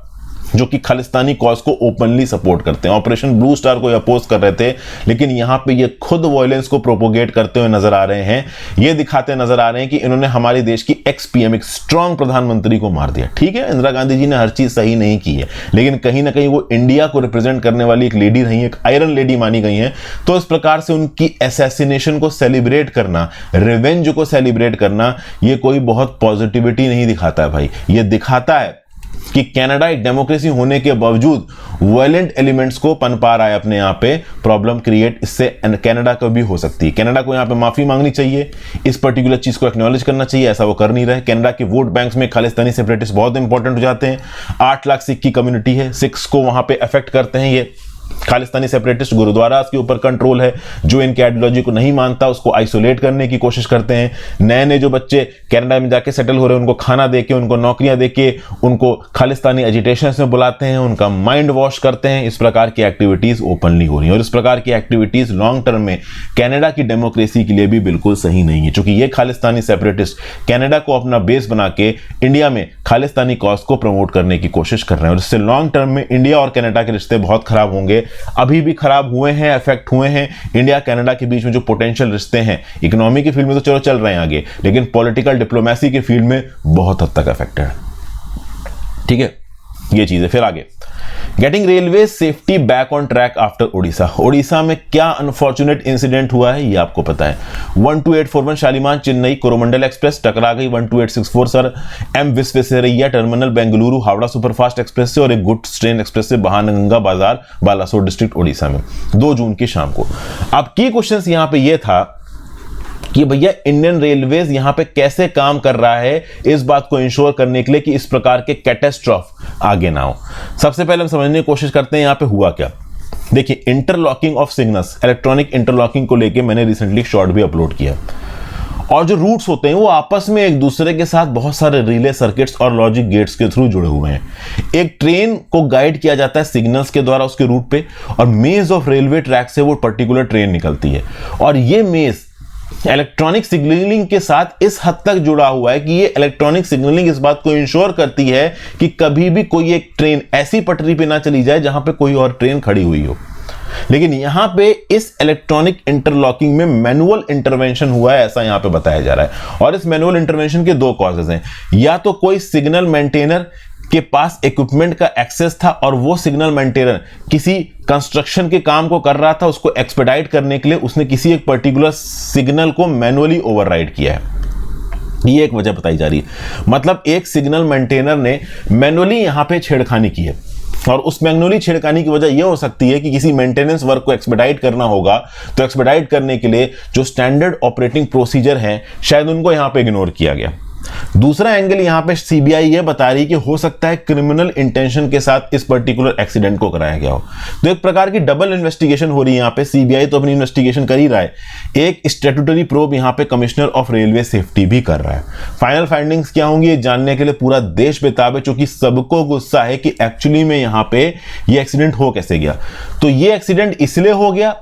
जो कि खालिस्तानी कॉज को ओपनली सपोर्ट करते हैं। ऑपरेशन ब्लू स्टार को अपोज कर रहे थे, लेकिन यहां पे ये खुद वायलेंस को प्रोपोगेट करते हुए नजर आ रहे हैं। ये दिखाते नजर आ रहे हैं कि इन्होंने हमारे देश की एक्स पीएम, एक स्ट्रांग प्रधानमंत्री को मार दिया। ठीक है, इंदिरा गांधी जी ने हर चीज सही नहीं की है, लेकिन कहीं ना कहीं वो इंडिया को रिप्रेजेंट करने वाली एक लेडी रही, एक आयरन लेडी मानी गई है। तो इस प्रकार से उनकी असैसिनेशन को सेलिब्रेट करना, रिवेंज को सेलिब्रेट करना, ये कोई बहुत पॉजिटिविटी नहीं दिखाता है भाई। ये दिखाता है कि कनाडा एक डेमोक्रेसी होने के बावजूद वायलेंट एलिमेंट्स को पनपा रहा है अपने यहाँ पे, प्रॉब्लम क्रिएट इससे कनाडा को भी हो सकती है। कनाडा को यहाँ पे माफी मांगनी चाहिए, इस पर्टिकुलर चीज को एक्नॉलेज करना चाहिए, ऐसा वो कर नहीं रहे। कनाडा के वोट बैंक्स में खालिस्तानी सेपरेटिस्ट बहुत इंपॉर्टेंट हो जाते हैं। 8 लाख सिख की कम्युनिटी है, सिख्स को वहां पे अफेक्ट करते हैं ये खालिस्तानी सेपरेटिस्ट। गुरुद्वारा के ऊपर कंट्रोल है, जो इनके आइडियोलॉजी को नहीं मानता उसको आइसोलेट करने की कोशिश करते हैं। नए नए जो बच्चे कनाडा में जाके सेटल हो रहे हैं उनको खाना देके, उनको नौकरियां देके, उनको खालिस्तानी एजिटेशंस में बुलाते हैं, उनका माइंड वॉश करते हैं। इस प्रकार की एक्टिविटीज ओपनली हो रही है और इस प्रकार की एक्टिविटीज लॉन्ग टर्म में कनाडा की डेमोक्रेसी के लिए भी बिल्कुल सही नहीं है, क्योंकि ये खालिस्तानी सेपरेटिस्ट कनाडा को अपना बेस बना के इंडिया में खालिस्तानी कॉज को प्रमोट करने की कोशिश कर रहे हैं और इससे लॉन्ग टर्म में इंडिया और कनाडा के रिश्ते बहुत खराब होंगे। अभी भी खराब हुए हैं, अफेक्ट हुए हैं। इंडिया कनाडा के बीच में जो पोटेंशियल रिश्ते हैं, इकोनॉमी की फील्ड में तो चलो चल रहे हैं आगे, लेकिन पॉलिटिकल डिप्लोमेसी के फील्ड में बहुत हद तक अफेक्टेड है। ठीक है, ये चीज है। फिर आगे, getting railway safety back on track after Odisha. Odisha में क्या अनफॉर्चुनेट इंसिडेंट हुआ है ये आपको पता है। 12841 शालीमार चेन्नई कोरोमंडल एक्सप्रेस टकरा गई 12864 sir M Visvesvaraya terminal Bengaluru Howrah superfast express से और एक गुड्स ट्रेन एक्सप्रेस से बहानगंगा बाजार बालासोर डिस्ट्रिक्ट ओडिशा में 2 जून की शाम को। अब की क्वेश्चन यहां पे ये था कि भैया इंडियन रेलवेज यहां पे कैसे काम कर रहा है इस बात को इंश्योर करने के लिए कि इस प्रकार के कैटास्ट्रॉफ आगे ना हो। सबसे पहले हम समझने की कोशिश करते हैं यहां पे हुआ क्या। देखिए, interlocking of signals, electronic interlocking को लेके मैंने रिसेंटली शॉर्ट भी अपलोड किया और जो रूट्स होते हैं वो आपस में एक दूसरे के साथ बहुत सारे रिले सर्किट्स और लॉजिक गेट्स के थ्रू जुड़े हुए हैं। एक ट्रेन को गाइड किया जाता है सिग्नल्स के द्वारा उसके रूट पे और मेज ऑफ रेलवे ट्रैक से वो पर्टिकुलर ट्रेन निकलती है और ये मेज इलेक्ट्रॉनिक सिग्नलिंग के साथ इस हद तक जुड़ा हुआ है कि ये इलेक्ट्रॉनिक सिग्नलिंग इस बात को इंश्योर करती है कि कभी भी कोई एक ट्रेन ऐसी पटरी पे ना चली जाए जहां पे कोई और ट्रेन खड़ी हुई हो। लेकिन यहां पे इस इलेक्ट्रॉनिक इंटरलॉकिंग में मैनुअल इंटरवेंशन हुआ है, ऐसा यहां पे बताया जा रहा है। और इस मैनुअल इंटरवेंशन के 2 कॉजेज हैं। या तो कोई सिग्नल मेंटेनर के पास इक्विपमेंट का एक्सेस था और वो सिग्नल मेंटेनर किसी कंस्ट्रक्शन के काम को कर रहा था, उसको एक्सपेडाइट करने के लिए उसने किसी एक पर्टिकुलर सिग्नल को मैनुअली ओवरराइड किया है। ये एक वजह बताई जा रही है। मतलब एक सिग्नल मेंटेनर ने मैनुअली यहां पे छेड़खानी की है और उस मैनुअली छेड़खानी की वजह यह हो सकती है कि किसी मेंटेनेंस वर्क को एक्सपेडाइट करना होगा, तो एक्सपेडाइट करने के लिए जो स्टैंडर्ड ऑपरेटिंग प्रोसीजर है शायद उनको यहां पे इग्नोर किया गया। दूसरा एंगल यहां पे सीबीआई ये बता रही कि हो सकता है क्रिमिनल इंटेंशन के साथ इस पर्टिकुलर एक्सीडेंट को कराया गया हो। तो एक प्रकार की डबल इन्वेस्टिगेशन हो रही है यहां पे। सीबीआई तो अपनी इन्वेस्टिगेशन कर ही रहा है, एक स्टैट्यूटरी प्रोब यहां पे कमिश्नर ऑफ रेलवे सेफ्टी भी कर रहा है। फाइनल फाइंडिंग्स क्या होंगी ये जानने के लिए पूरा देश बेताब है, क्योंकि सबको गुस्सा है कि एक्चुअली में यहां पे ये एक्सीडेंट हो कैसे गया। तो ये एक्सीडेंट इसलिए हो गया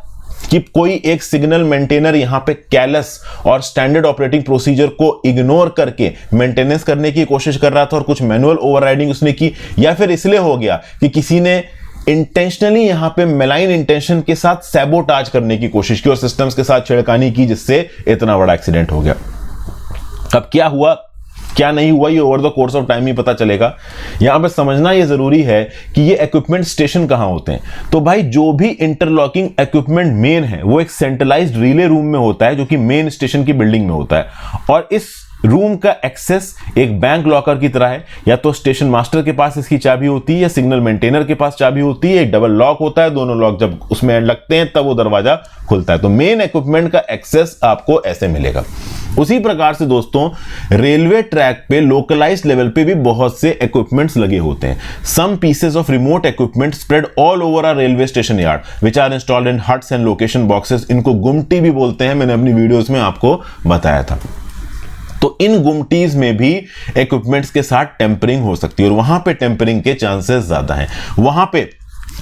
कि कोई एक सिग्नल मेंटेनर यहां पे कैलस और स्टैंडर्ड ऑपरेटिंग प्रोसीजर को इग्नोर करके मेंटेनेंस करने की कोशिश कर रहा था और कुछ मैनुअल ओवरराइडिंग उसने की, या फिर इसलिए हो गया कि किसी ने इंटेंशनली यहां पे मेलाइन इंटेंशन के साथ सैबोटाज करने की कोशिश की और सिस्टम्स के साथ छेड़खानी की, जिससे इतना बड़ा एक्सीडेंट हो गया। अब क्या हुआ क्या नहीं हुआ ये over the course of time ही पता चलेगा। यहां पे समझना ये जरूरी है कि ये इक्विपमेंट स्टेशन कहां होते हैं। तो भाई जो भी इंटरलॉकिंग इक्विपमेंट मेन है वो एक सेंट्रलाइज्ड रिले रूम में होता है, जो कि मेन स्टेशन की बिल्डिंग में होता है और इस रूम का एक्सेस एक बैंक लॉकर की तरह है। या तो स्टेशन मास्टर के पास इसकी चाबी होती है या सिग्नल मेंटेनर के पास चाबी होती है। एक डबल लॉक होता है, दोनों लॉक जब उसमें लगते हैं तब वो दरवाजा खुलता है। तो मेन इक्विपमेंट का एक्सेस आपको ऐसे मिलेगा। उसी प्रकार से दोस्तों रेलवे ट्रैक पे लोकलाइज्ड लेवल पे भी बहुत से इक्विपमेंट्स लगे होते हैं। Some pieces of remote equipment spread all over a railway station yard which are installed in huts and location boxes. इनको गुमटी भी बोलते हैं, मैंने अपनी वीडियोस में आपको बताया था। तो इन गुमटीज में भी इक्विपमेंट्स के साथ टेम्परिंग हो सकती है और वहां पे टेम्परिंग के चांसेस ज्यादा हैं। वहां पे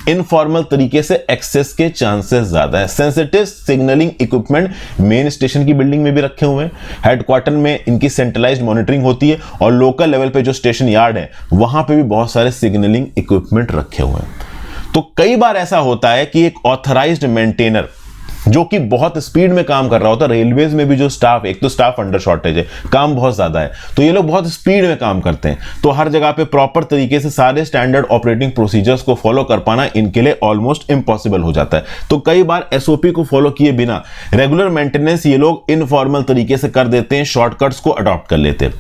इनफॉर्मल तरीके से एक्सेस के चांसेस ज्यादा है। Sensitive signalling equipment main station की बिल्डिंग में भी रखे हुए हैं। हेडक्वार्टर में इनकी सेंट्रलाइज्ड मॉनिटरिंग होती है और लोकल लेवल पे जो स्टेशन यार्ड है वहां पे भी बहुत सारे सिग्नलिंग इक्विपमेंट रखे हुए हैं। तो कई बार ऐसा होता है कि एक ऑथराइज्ड मेंटेनर जो कि बहुत स्पीड में काम कर रहा होता है, रेलवेज में भी जो स्टाफ, एक तो स्टाफ अंडर शॉर्टेज है, काम बहुत ज्यादा है, तो ये लोग बहुत स्पीड में काम करते हैं, तो हर जगह पे प्रॉपर तरीके से सारे स्टैंडर्ड ऑपरेटिंग प्रोसीजर्स को फॉलो कर पाना इनके लिए ऑलमोस्ट इम्पॉसिबल हो जाता है। तो कई बार एसओपी को फॉलो किए बिना रेगुलर मेंटेनेंस ये लोग इनफॉर्मल तरीके से कर देते हैं, शॉर्टकट्स को अडॉप्ट कर लेते हैं।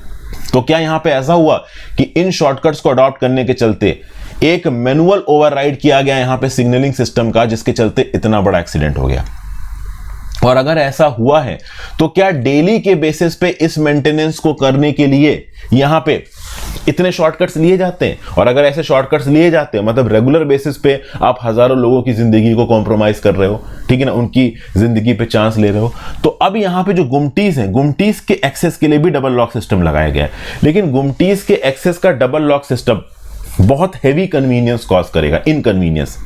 तो क्या यहां पे ऐसा हुआ कि इन शॉर्टकट्स को अडॉप्ट करने के चलते एक मैनुअल ओवरराइड किया गया यहां पे सिग्नलिंग सिस्टम का, जिसके चलते इतना बड़ा एक्सीडेंट हो गया? और अगर ऐसा हुआ है तो क्या डेली के बेसिस पे इस मेंटेनेंस को करने के लिए यहां पे इतने शॉर्टकट्स लिए जाते हैं? और अगर ऐसे शॉर्टकट्स लिए जाते हैं मतलब रेगुलर बेसिस पे आप हजारों लोगों की जिंदगी को कॉम्प्रोमाइज कर रहे हो, ठीक है ना, उनकी जिंदगी पे चांस ले रहे हो। तो अब यहां पे जो गुमटीज हैं, गुमटीज के एक्सेस के लिए भी डबल लॉक सिस्टम लगाया गया है, लेकिन गुमटीज के एक्सेस का डबल लॉक सिस्टम बहुत हैवी कन्वीनियंस कॉज करेगा, इनकन्वीनियंस।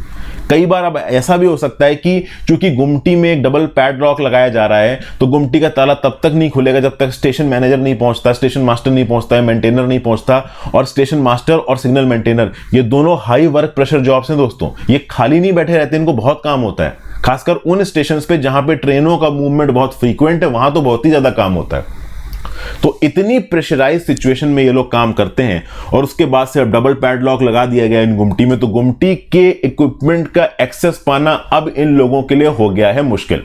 कई बार अब ऐसा भी हो सकता है कि चूंकि गुमटी में एक डबल पैडलॉक लगाया जा रहा है तो गुमटी का ताला तब तक नहीं खुलेगा जब तक स्टेशन मैनेजर नहीं पहुंचता, स्टेशन मास्टर नहीं पहुंचता है, मेंटेनर नहीं पहुंचता। और स्टेशन मास्टर और सिग्नल मेंटेनर ये दोनों हाई वर्क प्रेशर जॉब्स हैं दोस्तों, ये खाली नहीं बैठे रहते, इनको बहुत काम होता है, खासकर उन स्टेशन पे जहां पे ट्रेनों का मूवमेंट बहुत फ्रीक्वेंट है, वहां तो बहुत ही ज्यादा काम होता है। तो इतनी प्रेशराइज सिचुएशन में ये लोग काम करते हैं और उसके बाद से अब डबल पैडलॉक लगा दिया गया इन गुमटी में, तो गुमटी के इक्विपमेंट का एक्सेस पाना अब इन लोगों के लिए हो गया है मुश्किल।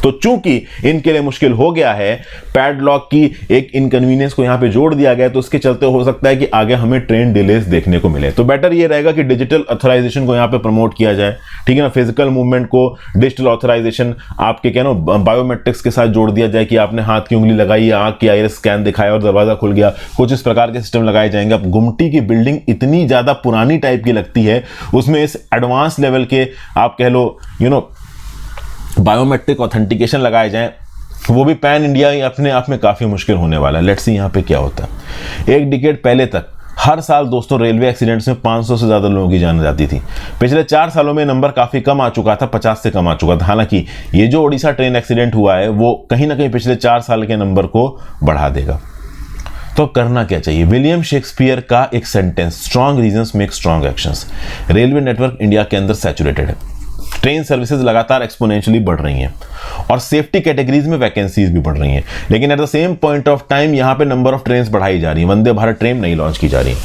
तो चूंकि इनके लिए मुश्किल हो गया है, पैडलॉक की एक इनकन्वीनियंस को यहां पे जोड़ दिया गया, तो उसके चलते हो सकता है कि आगे हमें ट्रेन डिलेज देखने को मिले। तो बेटर ये रहेगा कि डिजिटल ऑथराइजेशन को यहां पे प्रमोट किया जाए, ठीक है ना, फिजिकल मूवमेंट को डिजिटल ऑथराइजेशन आपके क्या ना बायोमेट्रिक्स के साथ जोड़ दिया जाए कि आपने हाथ की उंगली लगाई, आंख की आइरिस स्कैन दिखाया और दरवाजा खुल गया, कुछ इस प्रकार के सिस्टम लगाए जाएंगे। अब गुमटी की बिल्डिंग इतनी ज्यादा पुरानी टाइप की लगती है, उसमें इस एडवांस लेवल के आप कह लो बायोमेट्रिक ऑथेंटिकेशन लगाए जाएं, वो भी पैन इंडिया ही अपने आप में काफी मुश्किल होने वाला है। लेट्स सी यहां पे क्या होता है। एक डिकेड पहले तक हर साल दोस्तों रेलवे एक्सीडेंट्स में 500 से ज्यादा लोगों की जान जाती थी। पिछले 4 सालों में नंबर काफी कम आ चुका था, 50 से कम आ चुका था। हालांकि ये जो ओडिशा ट्रेन एक्सीडेंट हुआ है वो कहीं ना कहीं पिछले 4 साल के नंबर को बढ़ा देगा। तो करना क्या चाहिए? विलियम शेक्सपियर का एक sentence, strong reasons make strong actions. Railway network India के अंदर सैचुरेटेड है, ट्रेन सर्विसेज लगातार एक्सपोनेंशियली बढ़ रही हैं और सेफ्टी कैटेगरीज में वैकेंसीज भी बढ़ रही हैं, लेकिन at the same point of time यहां पे नंबर ऑफ ट्रेन्स बढ़ाई जा रही है। वंदे भारत ट्रेन नहीं लॉन्च की जा रही है।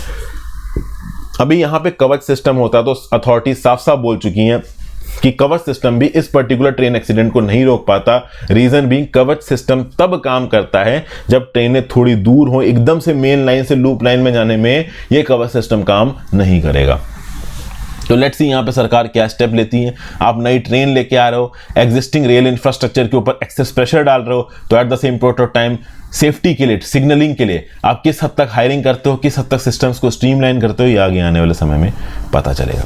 अभी यहां पे कवच सिस्टम होता तो अथॉरिटी साफ साफ बोल चुकी हैं कि कवच सिस्टम भी इस पर्टिकुलर ट्रेन एक्सीडेंट को नहीं रोक पाता। रीजन भी, कवच सिस्टम तब काम करता है जब ट्रेनें थोड़ी दूर हो, एकदम से मेन लाइन से लूप लाइन में जाने में ये कवच सिस्टम काम नहीं करेगा। तो लेट्स सी यहां पे सरकार क्या स्टेप लेती है। आप नई ट्रेन लेके आ रहे हो, एग्जिस्टिंग रेल इंफ्रास्ट्रक्चर के ऊपर एक्सेस प्रेशर डाल रहे हो, तो eight the same point of time safety के लिए, सिग्नलिंग के लिए आप किस हद तक हायरिंग करते हो, किस हद तक सिस्टम्स को स्ट्रीमलाइन करते हो, ये आगे आने वाले समय में पता चलेगा।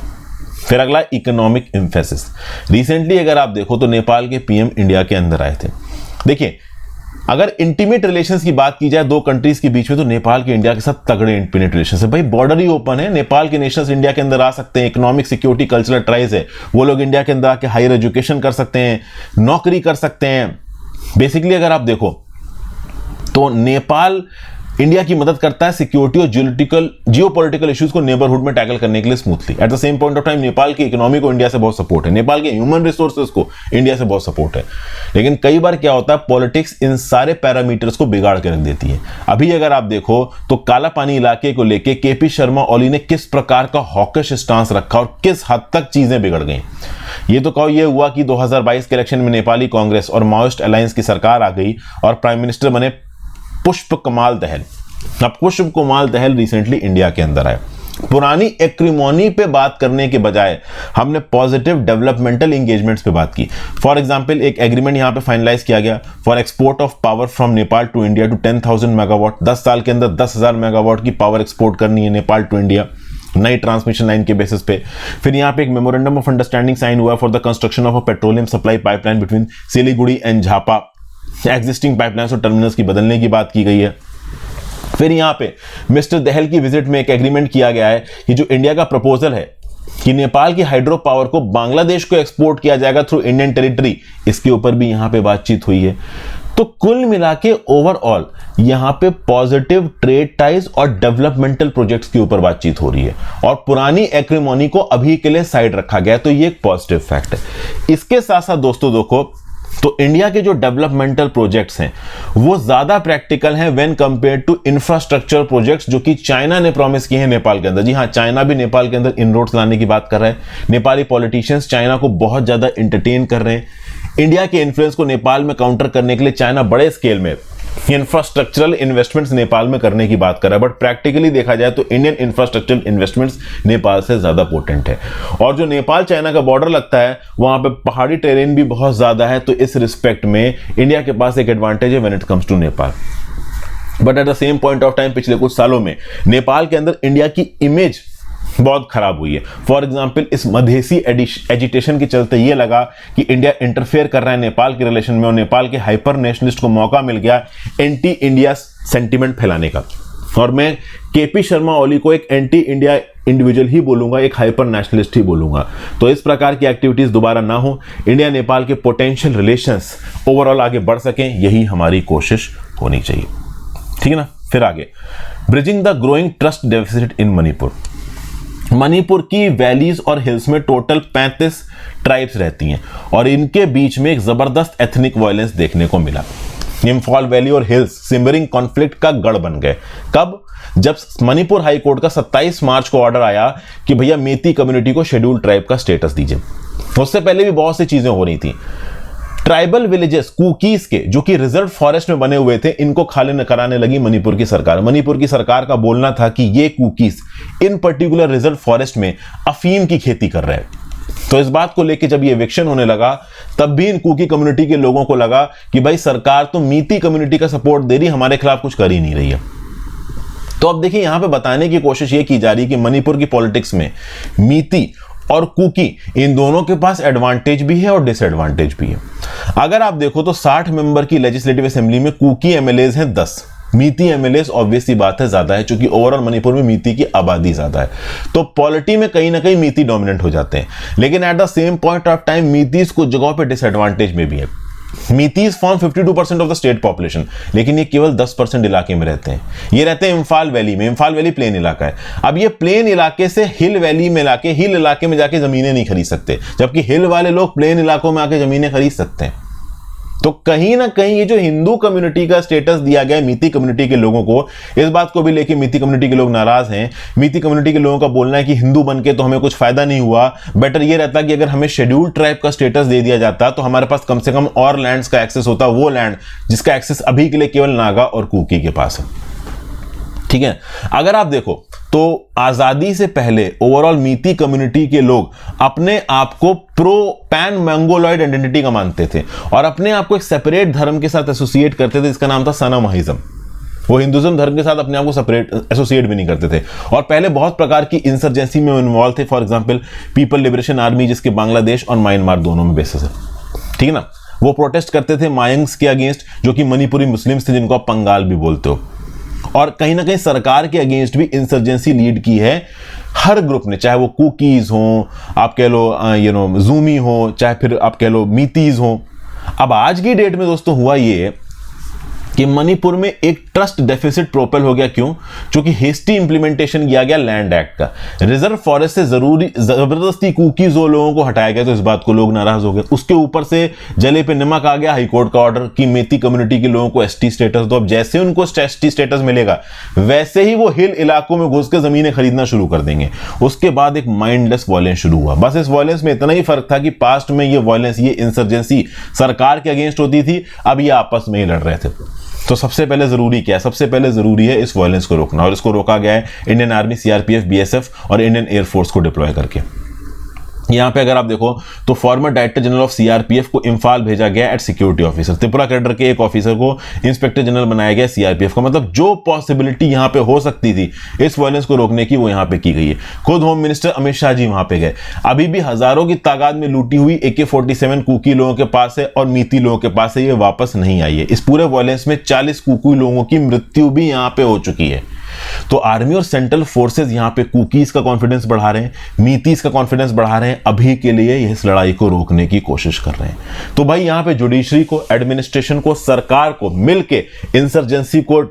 फिर अगला इकोनॉमिक एम्फेसिस। रिसेंटली अगर आप देखो तो नेपाल के पीएम इंडिया के अंदर आए थे। देखिए, अगर इंटीमेट रिलेशंस की बात की जाए दो कंट्रीज के बीच में, तो नेपाल के इंडिया के साथ तगड़े इंटीमेट रिलेशंस है। भाई बॉर्डर ही ओपन है, नेपाल के नेशनल्स इंडिया के अंदर आ सकते हैं, इकोनॉमिक सिक्योरिटी कल्चरल ट्राइज है, वो लोग इंडिया के अंदर आके हायर एजुकेशन कर सकते हैं, नौकरी कर सकते हैं। बेसिकली अगर आप देखो तो नेपाल इंडिया की मदद करता है सिक्योरिटी और जियोपॉलिटिकल इश्यूज को नेबरहुड में टैकल करने के लिए smoothly. Eight the same point of time Nepal की इकोनॉमी को इंडिया से बहुत सपोर्ट है, नेपाल के ह्यूमन रिसोर्सेज को इंडिया से बहुत सपोर्ट है। लेकिन कई बार क्या होता है, पॉलिटिक्स इन सारे पैरामीटर्स को बिगाड़ के रख देती है। अभी अगर आप देखो तो काला पानी इलाके को लेके केपी शर्मा ओली ने किस प्रकार का हॉकिश स्टांस रखा और किस हद तक चीजें बिगड़ गई। ये तो कहो ये हुआ कि 2022 के इलेक्शन में नेपाली कांग्रेस और माओइस्ट अलायंस की सरकार आ गई और प्राइम मिनिस्टर बने पुष्प कमाल दहल। अब पुष्प कमाल दहल रिसेंटली इंडिया के अंदर आए। पुरानी एक्रीमोनी पे बात करने के बजाय हमने पॉजिटिव डेवलपमेंटल एंगेजमेंट्स पे बात की। फॉर एग्जांपल एक एग्रीमेंट यहां पे फाइनलाइज किया गया for export of power from Nepal to India to 10,000 megawatt. 10 साल के अंदर 10,000 मेगावाट की पावर एक्सपोर्ट करनी है नेपाल टू इंडिया, नई ट्रांसमिशन लाइन के बेसिस पे। फिर यहां पे एक मेमोरेंडम ऑफ अंडरस्टैंडिंग साइन हुआ for the construction of a petroleum supply pipeline between Siliguri and Jhapa. Existing pipelines और टर्मिनल्स की बदलने की बात की गई है। फिर यहां पे मिस्टर दहल की विजिट में एक एग्रीमेंट किया गया है कि जो इंडिया का प्रपोजल है कि नेपाल की हाइड्रो पावर को बांग्लादेश को एक्सपोर्ट किया जाएगा थ्रू इंडियन टेरिटरी, इसके ऊपर भी यहां पे बातचीत हुई है। तो कुल मिला के ओवरऑल यहां पे पॉजिटिव ट्रेड टाइज और डेवलपमेंटल प्रोजेक्ट्स के ऊपर बातचीत हो रही है और पुरानी एक्रिमोनी को अभी के लिए साइड रखा गया, तो ये एक पॉजिटिव फैक्ट है। इसके साथ साथ दोस्तों देखो तो इंडिया के जो डेवलपमेंटल प्रोजेक्ट्स हैं वो ज्यादा प्रैक्टिकल हैं when compare to infrastructure projects जो कि चाइना ने प्रॉमिस किए हैं नेपाल के अंदर। जी हाँ, चाइना भी नेपाल के अंदर इनरोड्स लाने की बात कर रहा है। नेपाली पॉलिटिशियंस चाइना को बहुत ज्यादा एंटरटेन कर रहे हैं। इंडिया के इन्फ्लुएंस को नेपाल में काउंटर करने के लिए चाइना बड़े स्केल में इंफ्रास्ट्रक्चरल इन्वेस्टमेंट्स नेपाल में करने की बात कर रहा है, बट प्रैक्टिकली देखा जाए तो इंडियन इंफ्रास्ट्रक्चरल इन्वेस्टमेंट्स नेपाल से ज्यादा पोटेंट है। और जो नेपाल चाइना का बॉर्डर लगता है वहां पे पहाड़ी टेरेन भी बहुत ज्यादा है, तो इस रिस्पेक्ट में इंडिया के पास एक एडवांटेज है when it comes to Nepal. But at the same point of time पिछले कुछ सालों में नेपाल के अंदर इंडिया की इमेज बहुत खराब हुई है। फॉर एग्जाम्पल इस मधेसी एजिटेशन के चलते ये लगा कि इंडिया इंटरफेयर कर रहा है नेपाल के रिलेशन में और नेपाल के हाइपर नेशनलिस्ट को मौका मिल गया एंटी इंडिया सेंटिमेंट फैलाने का। और मैं केपी शर्मा ओली को एक एंटी इंडिया इंडिविजुअल ही बोलूंगा, एक हाइपर नेशनलिस्ट ही बोलूंगा। तो इस प्रकार की एक्टिविटीज दोबारा ना हो, इंडिया नेपाल के पोटेंशियल रिलेशंस ओवरऑल आगे बढ़ सकें, यही हमारी कोशिश होनी चाहिए। ठीक है ना। फिर आगे, bridging the growing trust deficit in Manipur. Manipur की वैलीज और हिल्स में टोटल 35 ट्राइब्स रहती हैं और इनके बीच में एक जबरदस्त एथनिक वायलेंस देखने को मिला। इंफॉल वैली और हिल्स सिमरिंग कॉन्फ्लिक्ट का गढ़ बन गए। कब? जब मणिपुर हाई कोर्ट का 27 मार्च को ऑर्डर आया कि भैया मेती कम्युनिटी को शेड्यूल्ड ट्राइब का स्टेटस दीजिए। उससे पहले भी बहुत सी चीजें हो रही थी। ट्राइबल विलेजेस कुकीज के जो कि रिजर्व फॉरेस्ट में बने हुए थे, इनको खाली कराने लगी मणिपुर की सरकार। मणिपुर की सरकार का बोलना था कि ये कुकीज इन पर्टिकुलर रिजर्व फॉरेस्ट में अफीम की खेती कर रहे हैं। तो इस बात को लेकर जब ये एविक्शन होने लगा तब भी इन कुकी कम्युनिटी के लोगों को लगा कि भाई सरकार तो मीती कम्युनिटी का सपोर्ट दे रही, हमारे खिलाफ कुछ कर ही नहीं रही है। तो अब देखिए यहां पे बताने की कोशिश ये की जा रही है कि मणिपुर की पॉलिटिक्स में मीती और कुकी इन दोनों के पास एडवांटेज भी है और डिसएडवांटेज भी है। अगर आप देखो तो 60 मेंबर की लेजिस्लेटिव असेंबली में कुकी एमएलएज हैं 10, मीती एमएलएज ऑब्वियस सी बात है ज्यादा है, क्योंकि ओवरऑल मणिपुर में मीती की आबादी ज्यादा है। तो पॉलिटी में कहीं ना कहीं मीती डोमिनेंट हो जाते हैं, लेकिन at the same point of time Meiteis कुछ जगहों पे डिसएडवांटेज में भी है। Meiteis form 52% of the state population, लेकिन ये केवल 10% इलाके में रहते हैं। ये रहते हैं इम्फाल वैली में। इम्फाल वैली प्लेन इलाका है। अब ये प्लेन इलाके से हिल वैली में लाके हिल इलाके में जाके जमीनें नहीं खरीद सकते, जबकि हिल वाले लोग प्लेन इलाकों में आके जमीनें खरीद सकते हैं। तो कहीं ना कहीं ये जो हिंदू कम्युनिटी का स्टेटस दिया गया मीती कम्युनिटी के लोगों को, इस बात को भी लेके मीती कम्युनिटी के लोग नाराज हैं। मीती कम्युनिटी के लोगों का बोलना है कि हिंदू बनके तो हमें कुछ फायदा नहीं हुआ, बेटर ये रहता कि अगर हमें शेड्यूल्ड ट्राइब का स्टेटस दे दिया जाता तो हमारे पास कम से कम और लैंड्स का एक्सेस होता, वो लैंड जिसका एक्सेस अभी के लिए केवल नागा और कुकी के पास है। ठीक है। अगर आप देखो तो आजादी से पहले ओवरऑल मीती कम्युनिटी के लोग अपने आप को प्रो पैन मंगोलॉइड आइडेंटिटी का मानते थे और अपने आप को एक सेपरेट धर्म के साथ एसोसिएट करते थे, जिसका नाम था सनामाहिज्म। वो हिंदुज्म धर्म के साथ अपने आप को सेपरेट एसोसिएट भी नहीं करते थे और पहले बहुत प्रकार की इंसर्जेंसी में इन्वॉल्व थे। For example people liberation army, जिसके बांग्लादेश और म्यांमार दोनों में बेसिस है। ठीक है ना। वो प्रोटेस्ट करते थे मायंग्स के अगेंस्ट, जो कि मणिपुरी मुस्लिम्स थे, जिनको आप पंगाल भी बोलते हो। और कहीं ना कहीं सरकार के अगेंस्ट भी इंसर्जेंसी लीड की है हर ग्रुप ने, चाहे वो कुकीज हो, आप कह लो जूमी हो, चाहे फिर आप कह लो मीतीज हो। अब आज की डेट में दोस्तों हुआ ये कि मणिपुर में एक ट्रस्ट डेफिसिट प्रोपेल हो गया। क्यों? क्योंकि हेस्टी इंप्लीमेंटेशन किया गया लैंड एक्ट का। रिजर्व फॉरेस्ट से जबरदस्ती कुकीज लोगों को हटाया गया, तो इस बात को लोग नाराज हो गए। उसके ऊपर से जले पे नमक आ गया हाईकोर्ट का ऑर्डर कि मेती कम्युनिटी के लोगों को एसटी स्टेटस दो। अब जैसे उनको एसटी स्टेटस मिलेगा वैसे ही वो हिल इलाकों में घुस के जमीनें खरीदना शुरू कर देंगे। उसके बाद एक माइंडलेस वायलेंस शुरू हुआ। बस इस वायलेंस में इतना ही फर्क था कि पास्ट में ये वायलेंस, ये इंसर्जेंसी सरकार के अगेंस्ट होती थी, अब ये आपस में ही लड़ रहे थे। तो सबसे पहले जरूरी क्या है? सबसे पहले जरूरी है इस वायलेंस को रोकना, और इसको रोका गया है इंडियन आर्मी, सीआरपीएफ, बीएसएफ और इंडियन एयरफोर्स को डिप्लॉय करके। यहां पे अगर आप देखो तो former director general of CRPF को इम्फाल भेजा गया at security officer. Tripura cadre के एक ऑफिसर को इंस्पेक्टर जनरल बनाया गया सीआरपीएफ का। मतलब जो पॉसिबिलिटी यहां पे हो सकती थी इस वायलेंस को रोकने की, वो यहां पे की गई है। खुद होम मिनिस्टर अमित शाह जी वहां पे गए। अभी भी हजारों की तादाद में लूटी हुई AK-47 कुकी लोगों के पास है और मीती लोगों के पास है, ये वापस नहीं आई है। इस पूरे वायलेंस में 40 कुकी लोगों की मृत्यु भी यहां पे हो चुकी है। तो आर्मी और सेंट्रल फोर्सेस यहां पे कुकीज का कॉन्फिडेंस बढ़ा रहे हैं, मीतीस का कॉन्फिडेंस बढ़ा रहे हैं, अभी के लिए इस लड़ाई को रोकने की कोशिश कर रहे हैं। तो भाई यहां पे जुडिशरी को, एडमिनिस्ट्रेशन को, सरकार को मिलके इंसर्जेंसी को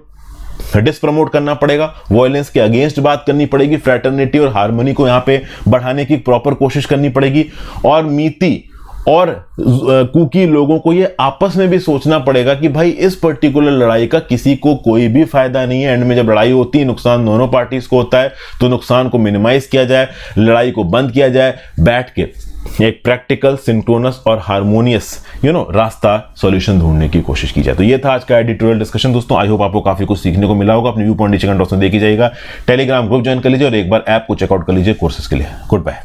डिसप्रमोट करना पड़ेगा, वायलेंस के अगेंस्ट बात करनी पड़ेगी, फ्रेटर्निटी और हार्मनी को यहां पे बढ़ाने की प्रॉपर कोशिश करनी पड़ेगी, और मीती और कुकी लोगों को ये आपस में भी सोचना पड़ेगा कि भाई इस पर्टिकुलर लड़ाई का किसी को कोई भी फायदा नहीं है। एंड में जब लड़ाई होती है नुकसान दोनों पार्टीज को होता है, तो नुकसान को मिनिमाइज किया जाए, लड़ाई को बंद किया जाए, बैठ के एक प्रैक्टिकल, सिंक्रोनस और हार्मोनियस रास्ता सॉल्यूशन ढूंढने की कोशिश की जाए। तो ये था आज का एडिटोरियल डिस्कशन दोस्तों। आई होप आपको काफी कुछ सीखने को मिला होगा। अपने व्यू पॉइंट नीचे कमेंट बॉक्स में देखी जाएगा, टेलीग्राम ग्रुप ज्वाइन कर लीजिए और एक बार ऐप को चेकआउट कर लीजिए कोर्सेज के लिए। Good bye.